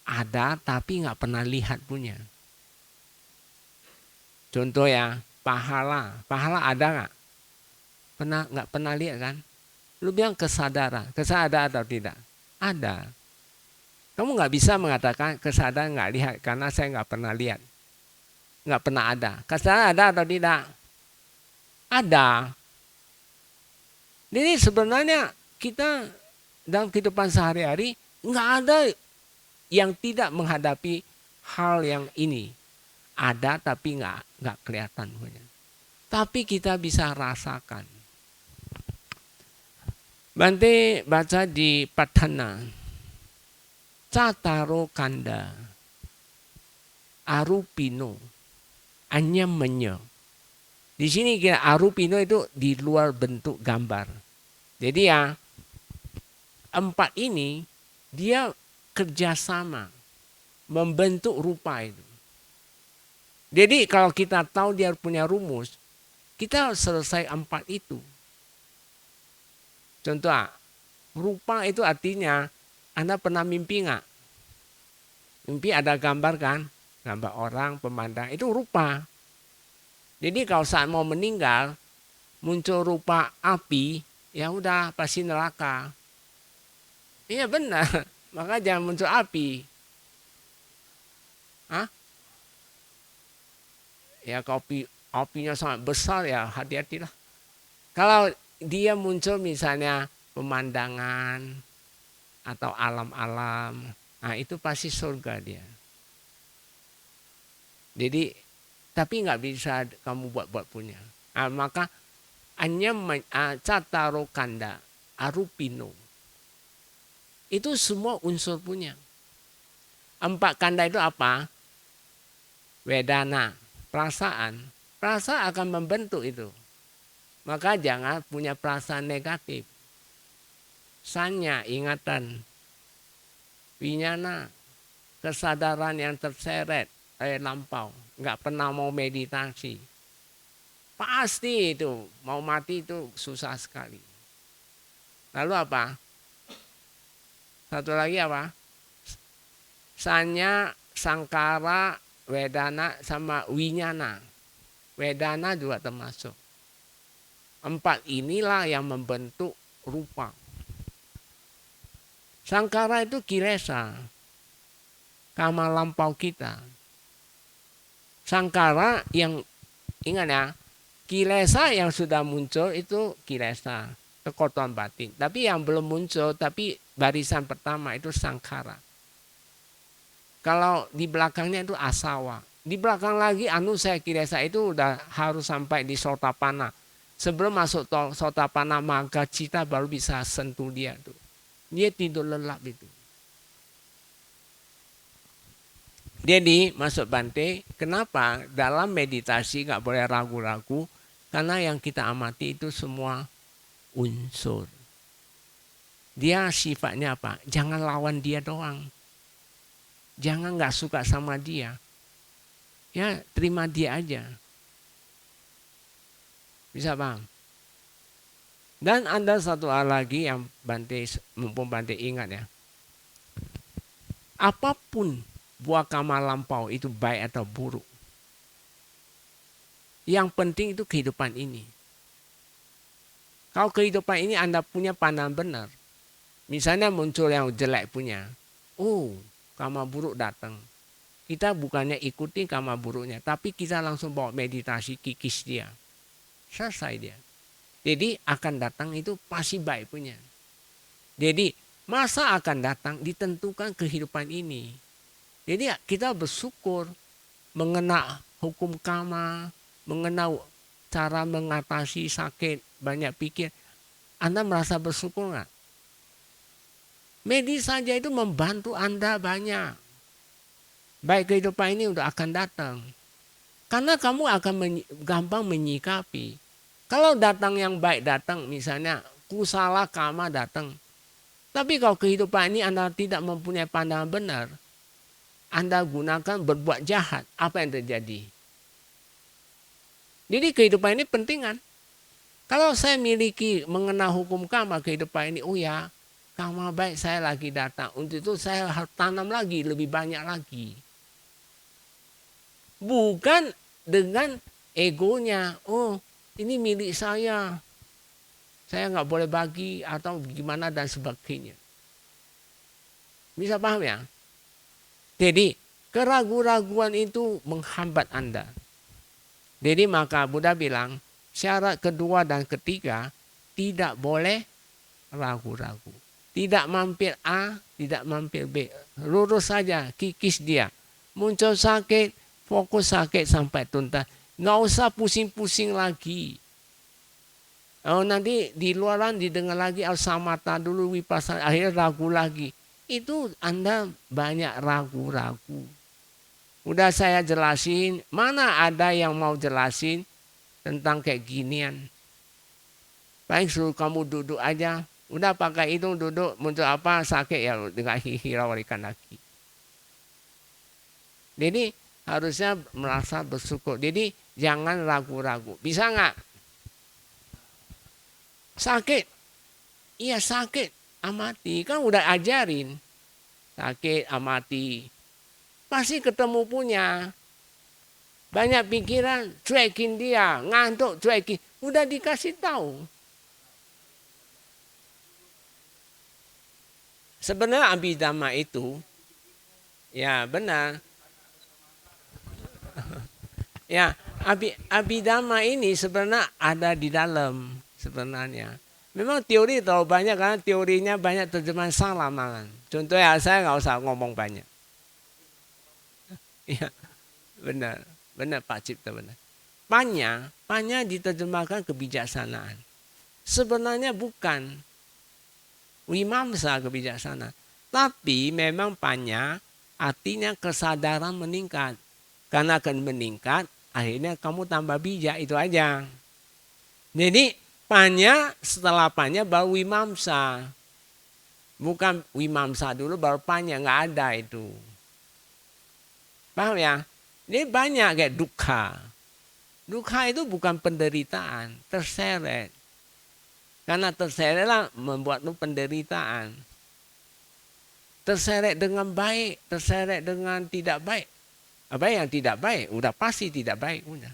ada tapi nggak pernah lihat punya. Contoh ya, pahala ada nggak? Nggak pernah lihat kan? Lu bilang kesadaran atau tidak? Ada. Kamu nggak bisa mengatakan kesadaran nggak lihat karena saya nggak pernah lihat, nggak pernah ada. Kesadaran ada atau tidak? Ada. Jadi sebenarnya kita dalam kehidupan sehari-hari nggak ada yang tidak menghadapi hal yang ini. Ada tapi nggak kelihatan punya. Tapi kita bisa rasakan. Bante baca di Patana, Cataro Kanda, Arupino, Anyamanya. Di sini kira Arupino itu di luar bentuk gambar. Jadi ya 4 ini dia kerjasama membentuk rupa itu. Jadi kalau kita tahu dia punya rumus, kita harus selesai 4 itu. Contoh, rupa itu artinya Anda pernah mimpi nggak? Mimpi ada gambar kan? Gambar orang, pemandangan, itu rupa. Jadi kalau saat mau meninggal, muncul rupa api, ya udah pasti neraka. Iya benar, maka jangan muncul api. Hah? Ya kalau apinya sangat besar ya hati-hatilah. Kalau dia muncul misalnya pemandangan atau alam-alam, nah itu pasti surga dia. Jadi tapi nggak bisa kamu buat punya. Maka cataro kanda arupino. Itu semua unsur punya. 4 kanda itu apa? Wedana, perasaan. Perasaan akan membentuk itu. Maka jangan punya perasaan negatif. Sanya, ingatan. Winyana, kesadaran yang terseret, lampau. Nggak pernah mau meditasi. Pasti itu, mau mati itu susah sekali. Lalu apa? Satu lagi apa? Sanya, sangkara, wedana, sama winyana. Wedana juga termasuk. 4 inilah yang membentuk rupa. Sangkara itu kilesa, kama lampau kita. Sangkara yang, ingat ya, kilesa yang sudah muncul itu kilesa, kekotoran batin. Tapi yang belum muncul, tapi barisan pertama itu sangkara. Kalau di belakangnya itu asawa. Di belakang lagi anusaya kilesa itu udah harus sampai di sotapana. Sebelum masuk sotapana maka cita baru bisa sentuh dia tuh. Dia tidur lelap itu. Jadi masuk Bante, kenapa dalam meditasi gak boleh ragu-ragu? Karena yang kita amati itu semua unsur. Dia sifatnya apa? Jangan lawan dia doang. Jangan gak suka sama dia. Ya terima dia aja. Bisa paham? Dan ada satu hal lagi yang Bante, mumpung Bante ingat ya. Apapun buah kama lampau itu baik atau buruk. Yang penting itu kehidupan ini. Kalau kehidupan ini Anda punya pandangan benar. Misalnya muncul yang jelek punya. Oh, kama buruk datang. Kita bukannya ikuti kama buruknya. Tapi kita langsung bawa meditasi kikis dia. Selesai dia. Jadi akan datang itu pasti baik punya. Jadi masa akan datang ditentukan kehidupan ini. Jadi kita bersyukur mengenal hukum kama, mengenal cara mengatasi sakit, banyak pikir. Anda merasa bersyukur nggak? Medis saja itu membantu Anda banyak. Baik kehidupan ini udah akan datang. Karena kamu akan gampang menyikapi. Kalau datang yang baik datang, misalnya kusala kama datang. Tapi kalau kehidupan ini Anda tidak mempunyai pandangan benar, Anda gunakan berbuat jahat, apa yang terjadi? Jadi kehidupan ini penting kan? Kalau saya miliki mengenal hukum kama kehidupan ini, oh ya, kama baik saya lagi datang. Untuk itu saya harus tanam lagi, lebih banyak lagi. Bukan dengan egonya, oh ini milik saya nggak boleh bagi atau gimana dan sebagainya. Bisa paham ya? Jadi keraguan-raguan itu menghambat Anda. Jadi maka Buddha bilang syarat kedua dan ketiga tidak boleh ragu-ragu. Tidak mampir A, tidak mampir B. Lurus saja, kikis dia. Muncul sakit, fokus sakit sampai tuntas. Nggak usah pusing-pusing lagi. Oh, nanti di luaran didengar lagi al-samata dulu vipassana, akhirnya ragu lagi. Itu Anda banyak ragu-ragu. Udah saya jelasin, mana ada yang mau jelasin tentang kayak ginian. Baik suruh kamu duduk aja. Udah pakai itu duduk, muncul apa sakit ya dengan hiraukan lagi. Jadi harusnya merasa bersyukur. Jadi jangan ragu-ragu. Bisa nggak? Sakit. Iya sakit. Amati. Kan udah ajarin. Sakit, amati. Pasti ketemu punya. Banyak pikiran, cuekin dia. Ngantuk, cuekin. Udah dikasih tahu. Sebenarnya abhidhamma itu, ya benar. Ya, abhidhamma ini sebenarnya ada di dalam sebenarnya. Memang teori terlalu banyak karena teorinya banyak terjemahan salah malah. Contohnya saya nggak usah ngomong banyak. Ya, benar. Benar Pak Cipta, benar. Panya diterjemahkan kebijaksanaan. Sebenarnya bukan wimamsa kebijaksanaan. Tapi memang panya artinya kesadaran meningkat. Karena akan meningkat, akhirnya kamu tambah bijak, itu aja. Jadi panya, setelah panya baru wimamsa. Bukan wimamsa dulu baru panya, nggak ada itu. Paham ya? Ini banyak kayak dukkha. Dukkha itu bukan penderitaan, terseret. Karena terseretlah membuat lu penderitaan. Terseret dengan baik, terseret dengan tidak baik. Apa yang tidak baik? Udah pasti tidak baik. Udah.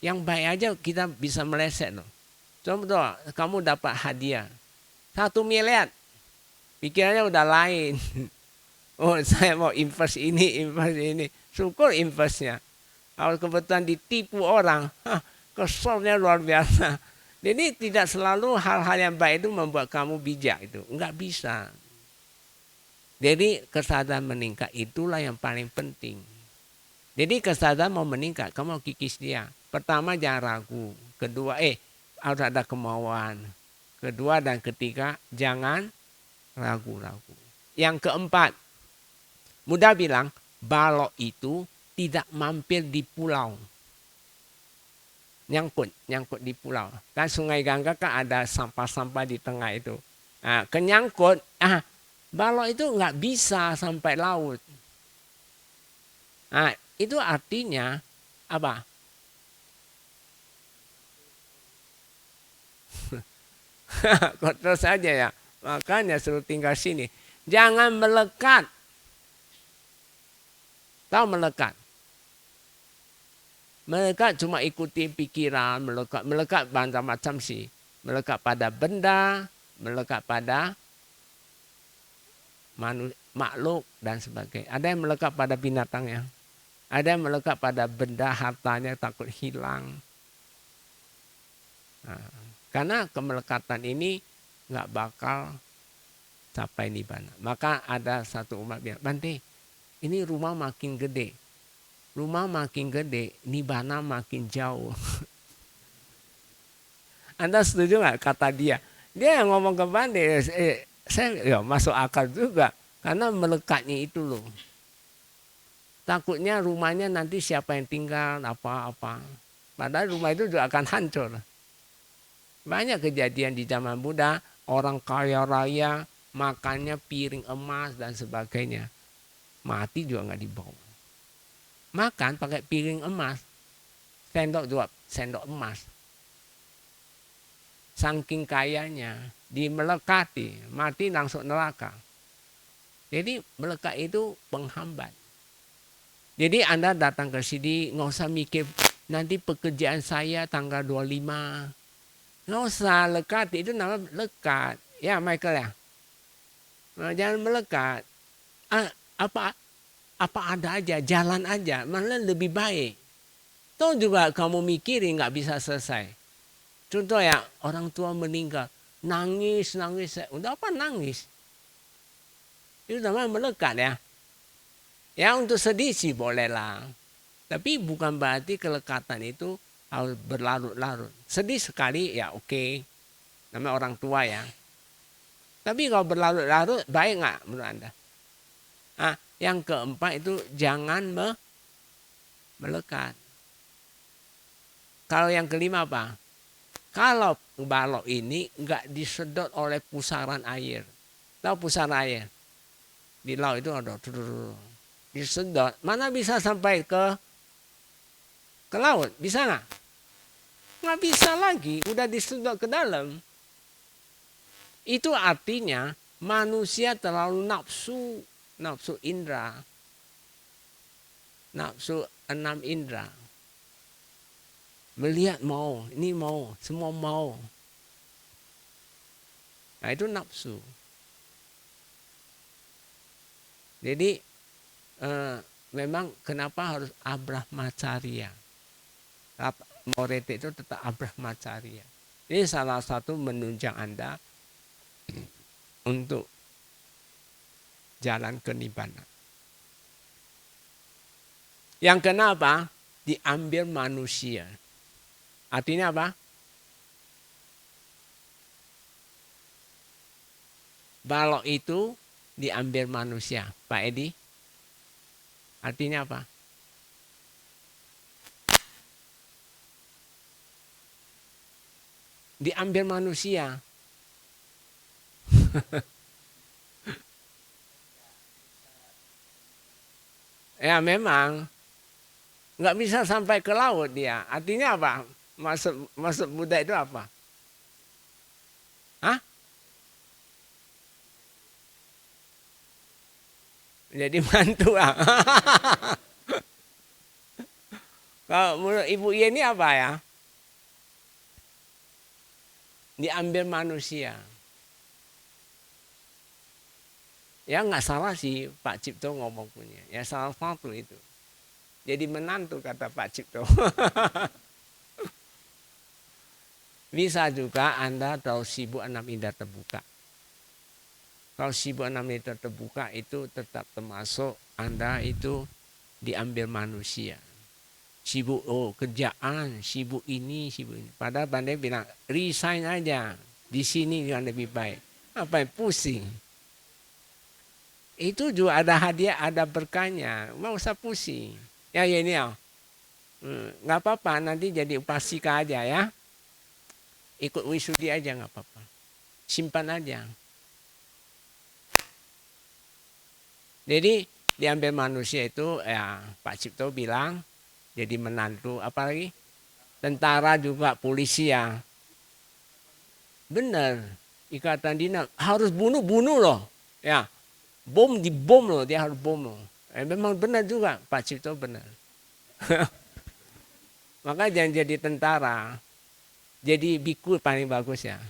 Yang baik aja kita bisa meleset loh. Contoh, kamu dapat hadiah 1 miliar. Pikirannya udah lain. Oh, saya mau invest ini. Syukur investnya. Kalau kebetulan ditipu orang, keselnya luar biasa. Jadi tidak selalu hal-hal yang baik itu membuat kamu bijak itu. Enggak bisa. Jadi kesadaran meningkat itulah yang paling penting. Jadi kesadaran mau meningkat, kamu mau kikis dia. Pertama jangan ragu. Kedua, harus ada kemauan. Kedua dan ketiga, jangan ragu-ragu. Yang keempat, Buddha bilang, balok itu tidak mampir di pulau. Nyangkut di pulau. Kan Sungai Gangga kan ada sampah-sampah di tengah itu. Nah, kenyangkut, balok itu nggak bisa sampai laut. Nah, itu artinya apa? Kotor saja ya. Makanya suruh tinggal sini. Jangan melekat. Tahu melekat? Melekat cuma ikuti pikiran, melekat macam-macam sih. Melekat pada benda, melekat pada makhluk dan sebagainya. Ada yang melekat pada binatangnya. Ada yang melekat pada benda hartanya takut hilang. Nah, karena kemelekatan ini nggak bakal capai nibbana. Maka ada satu umat bilang, Bante, ini rumah makin gede. Rumah makin gede, nibbana makin jauh. Anda setuju nggak kata dia? Dia yang ngomong ke Bante, saya masuk akal juga. Karena melekatnya itu loh. Takutnya rumahnya nanti siapa yang tinggal, apa-apa. Padahal rumah itu juga akan hancur. Banyak kejadian di zaman Buddha, orang kaya raya, makannya piring emas dan sebagainya. Mati juga nggak dibawa. Makan pakai piring emas, sendok juga sendok emas. Saking kayanya, dimelekati, mati langsung neraka. Jadi melekat itu penghambat. Jadi Anda datang ke sini, nggak usah mikir nanti pekerjaan saya tanggal 25. Nggak usah lekat, itu namanya lekat. Ya Michael ya, jangan melekat. Apa ada aja, jalan aja, malah lebih baik. Toh juga kamu mikirin nggak bisa selesai. Contoh ya, orang tua meninggal, nangis, udah apa nangis? Itu namanya melekat ya. Ya untuk sedih sih bolehlah. Tapi bukan berarti kelekatan itu harus berlarut-larut. Sedih sekali ya oke. Namanya orang tua ya. Tapi kalau berlarut-larut baik nggak menurut Anda? Yang keempat itu jangan melekat. Kalau yang kelima apa? Kalau balok ini nggak disedot oleh pusaran air. Tahu pusaran air? Di laut itu ada disedot. Mana bisa sampai ke laut? Bisa nggak? Nggak bisa lagi. Udah disedot ke dalam. Itu artinya manusia terlalu nafsu. Nafsu indra. Nafsu 6 indra. Melihat mau, ini mau, semua mau. Nah itu nafsu. Jadi memang kenapa harus abrahmacharya. Morete itu tetap abrahmacharya. Ini salah satu menunjang Anda untuk jalan ke nibbana. Yang kenapa? diambil manusia. Artinya apa? Balok itu diambil manusia. Pak Edi, artinya apa? Diambil manusia. Ya memang nggak bisa sampai ke laut dia. Artinya apa? Maksud Buddha itu apa? Hah? Jadi mantu. Kalau menurut Ibu Yeni apa ya? Diambil manusia. Ya nggak salah sih Pak Cipto ngomong punya. Ya salah satu itu. Jadi menantu kata Pak Cipto. Bisa juga Anda tahu sibuk enam indah terbuka. Kalau sibuk enam indah terbuka itu tetap termasuk Anda itu diambil manusia. Sibuk kerjaan, sibuk ini, sibuk ini. Padahal Pandai bilang resign aja. Di sini yang lebih baik. Apa yang pusing? Itu juga ada hadiah, ada berkahnya. Nggak usah pusing. Ya ini ya. Nggak apa-apa, nanti jadi upasika aja ya. Ikut wisudi aja nggak apa-apa. Simpan aja. Jadi diambil manusia itu ya Pak Cipto bilang jadi menantu, apalagi tentara juga, polisi ya. Benar. Ikatan Dinam harus bunuh loh. Ya. Dibom loh, dia harus bom loh. Memang benar juga Pak Cipto benar. Maka jangan jadi tentara. Jadi biku paling bagus ya.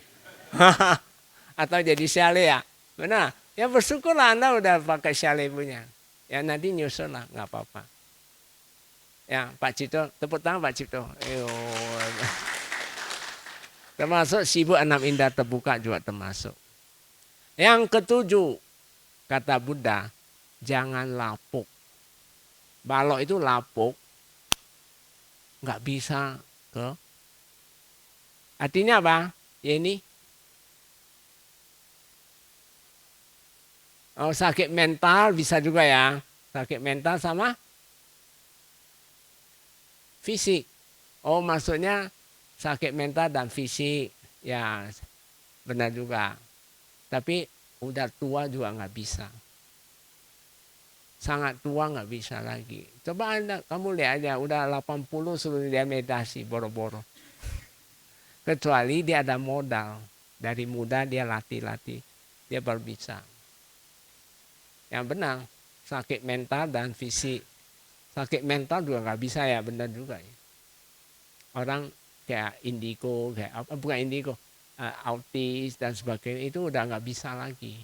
Atau jadi syale ya. Benar. Ya bersyukurlah Anda udah pakai syale punya. Ya nanti nyusul lah, nggak apa-apa. Ya Pak Cipto, tepuk tangan Pak Cipto. Termasuk sibuk enam indah terbuka juga termasuk. Yang ketujuh, kata Buddha, jangan lapuk. Balok itu lapuk, nggak bisa ke. Artinya apa? Ya ini. Oh, sakit mental bisa juga ya. Sakit mental sama fisik. Oh maksudnya sakit mental dan fisik. Ya benar juga. Tapi udah tua juga nggak bisa. Sangat tua nggak bisa lagi. Coba kamu lihat aja, udah 80 suruh dia meditasi, boro-boro. Kecuali dia ada modal. Dari muda dia latih-latih. Dia baru bisa. Yang benar, sakit mental dan fisik. Sakit mental juga nggak bisa ya, benar juga ya. Orang kayak indigo, kayak apa, bukan indigo, autis dan sebagainya itu udah nggak bisa lagi.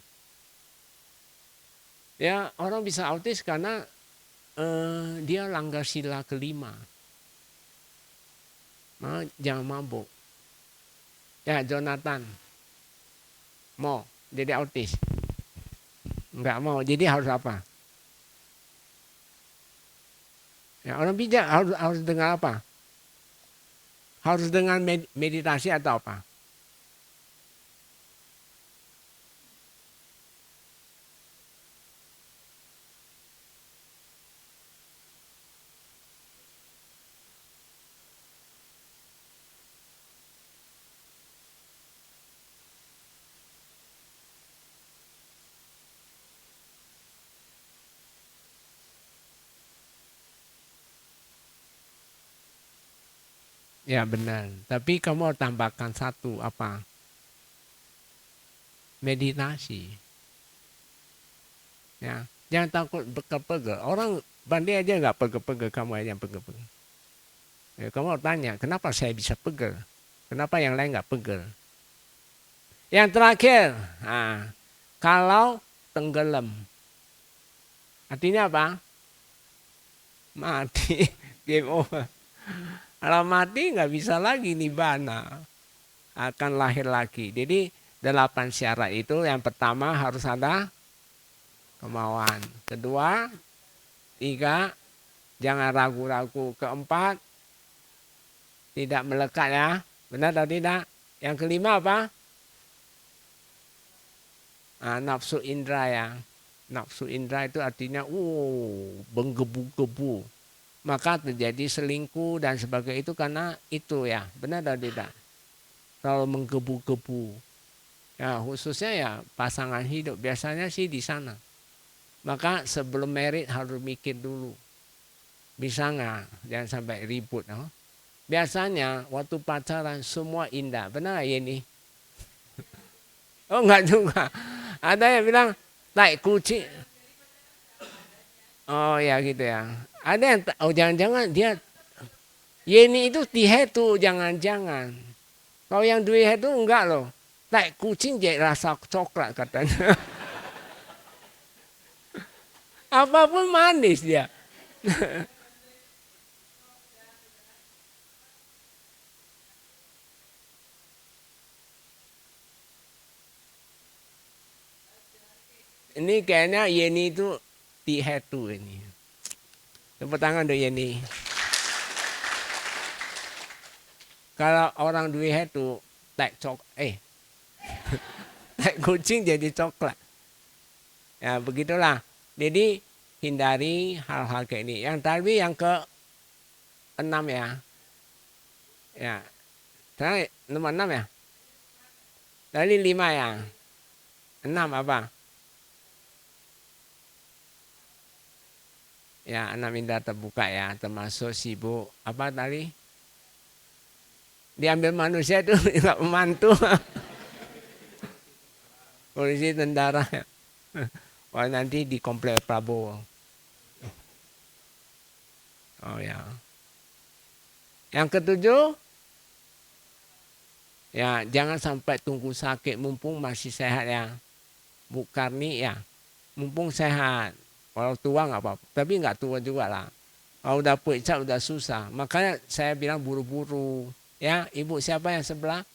Ya orang bisa autis karena dia langgar sila kelima. Jangan mabuk. Ya Jonathan mau jadi autis? Enggak mau, jadi harus apa? Ya, orang bijak harus dengan apa? Harus dengan meditasi atau apa? Ya benar, tapi kamu harus tambahkan satu apa? Meditasi. Ya, jangan takut pegel-pegel. Orang Pandai aja nggak pegel-pegel, kamu aja yang pegel-pegel. Ya, kamu harus tanya, kenapa saya bisa pegel? Kenapa yang lain nggak pegel? Yang terakhir, kalau tenggelam, artinya apa? Mati, game over. Kalau mati nggak bisa lagi nibbana, akan lahir lagi. Jadi 8 syarat itu yang pertama harus ada kemauan. Kedua, 3 Jangan ragu-ragu. Keempat, tidak melekat ya. Benar atau tidak? Yang kelima apa? Nafsu indra ya. Nafsu indra itu artinya menggebu-gebu. Maka terjadi selingkuh dan sebagainya itu karena itu ya. Benar atau tidak? Kalau menggebu-gebu. Ya khususnya ya pasangan hidup. Biasanya sih di sana. Maka sebelum merit harus mikir dulu. Bisa nggak? Jangan sampai ribut. No? Biasanya waktu pacaran semua indah. Benar ya ini? Oh enggak juga. Ada yang bilang tai kucing. Oh ya gitu ya. Ada yang jangan-jangan dia Yeni itu tihetu jangan-jangan. Kalau yang dua itu enggak loh. Tai kucing jadi rasa coklat katanya. Apapun manis dia. Ini kayaknya Yeni itu tihetu ini. Tepuk tangan untuk Yeni. Kalau orang dua itu tai kucing jadi coklat. Ya begitulah. Jadi hindari hal-hal kayak ini. Yang tadi yang ke-6 ya. Ya. Tadi nomor 6 ya. Tadi 5 ya. 6 apa? Ya 6 indera terbuka ya. Termasuk sibuk. Apa tadi? Diambil manusia itu nggak membantu. Polisi tentara. Wah nanti di komplek Prabowo. Oh ya. Yang ke-7. Ya jangan sampai tunggu sakit mumpung masih sehat ya. Bu Karni ya. Mumpung sehat. Kalau tua nggak apa-apa. Tapi nggak tua juga lah. Kalau udah periksa udah susah. Makanya saya bilang buru-buru. Ya ibu siapa yang sebelah?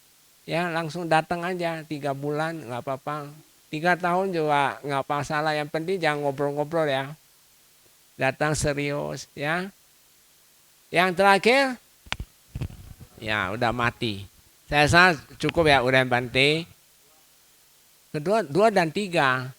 Ya langsung datang aja 3 bulan nggak apa-apa. 3 tahun juga nggak masalah. Yang penting jangan ngobrol-ngobrol ya. Datang serius ya. Yang terakhir, ya udah mati. Saya rasa cukup ya Uren Bante. Kedua, 2 dan 3.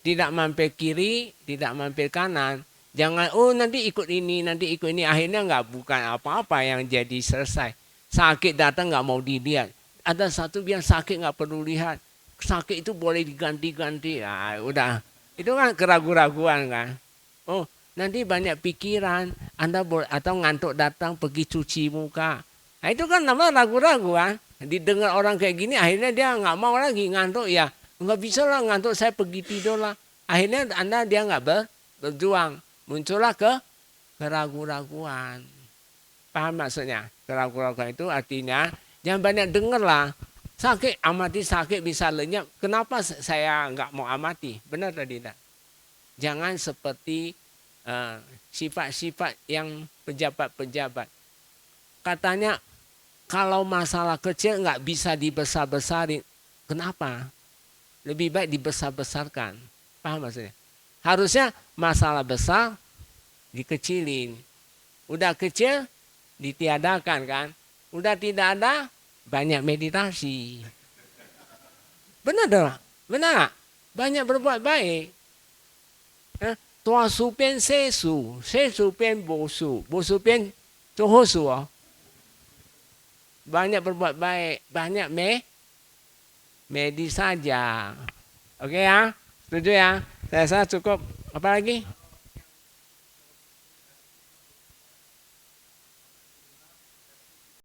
Tidak mampir kiri, tidak mampir kanan. Jangan, nanti ikut ini, nanti ikut ini. Akhirnya bukan apa-apa yang jadi selesai. Sakit datang nggak mau dilihat. Ada satu bilang sakit nggak perlu lihat. Sakit itu boleh diganti-ganti. Ya, udah. Itu kan keraguan-raguan kan. Oh, nanti banyak pikiran. Anda boleh atau ngantuk datang pergi cuci muka. Nah, itu kan namanya ragu-ragu kan. Didengar orang kayak gini akhirnya dia nggak mau lagi ngantuk ya. Nggak bisa lah ngantuk saya pergi tidur lah. Akhirnya dia nggak berjuang. Muncullah keraguan-raguan. Paham maksudnya? Keraguan-raguan itu artinya jangan banyak dengar lah. Sakit, amati sakit bisa lenyap. Kenapa saya nggak mau amati? Benar atau tidak? Jangan seperti sifat-sifat yang pejabat-pejabat. Katanya kalau masalah kecil nggak bisa dibesar-besarin. Kenapa? Lebih baik dibesar-besarkan. Paham maksudnya? Harusnya masalah besar dikecilin. Udah kecil ditiadakan kan. Udah tidak ada banyak meditasi. Benar dong? Benar? Banyak berbuat baik. Tua su pian sesu pian bosu pian cohosu. Banyak berbuat baik, banyak medis saja. Oke ya? Setuju ya? Saya rasa cukup. Apa lagi?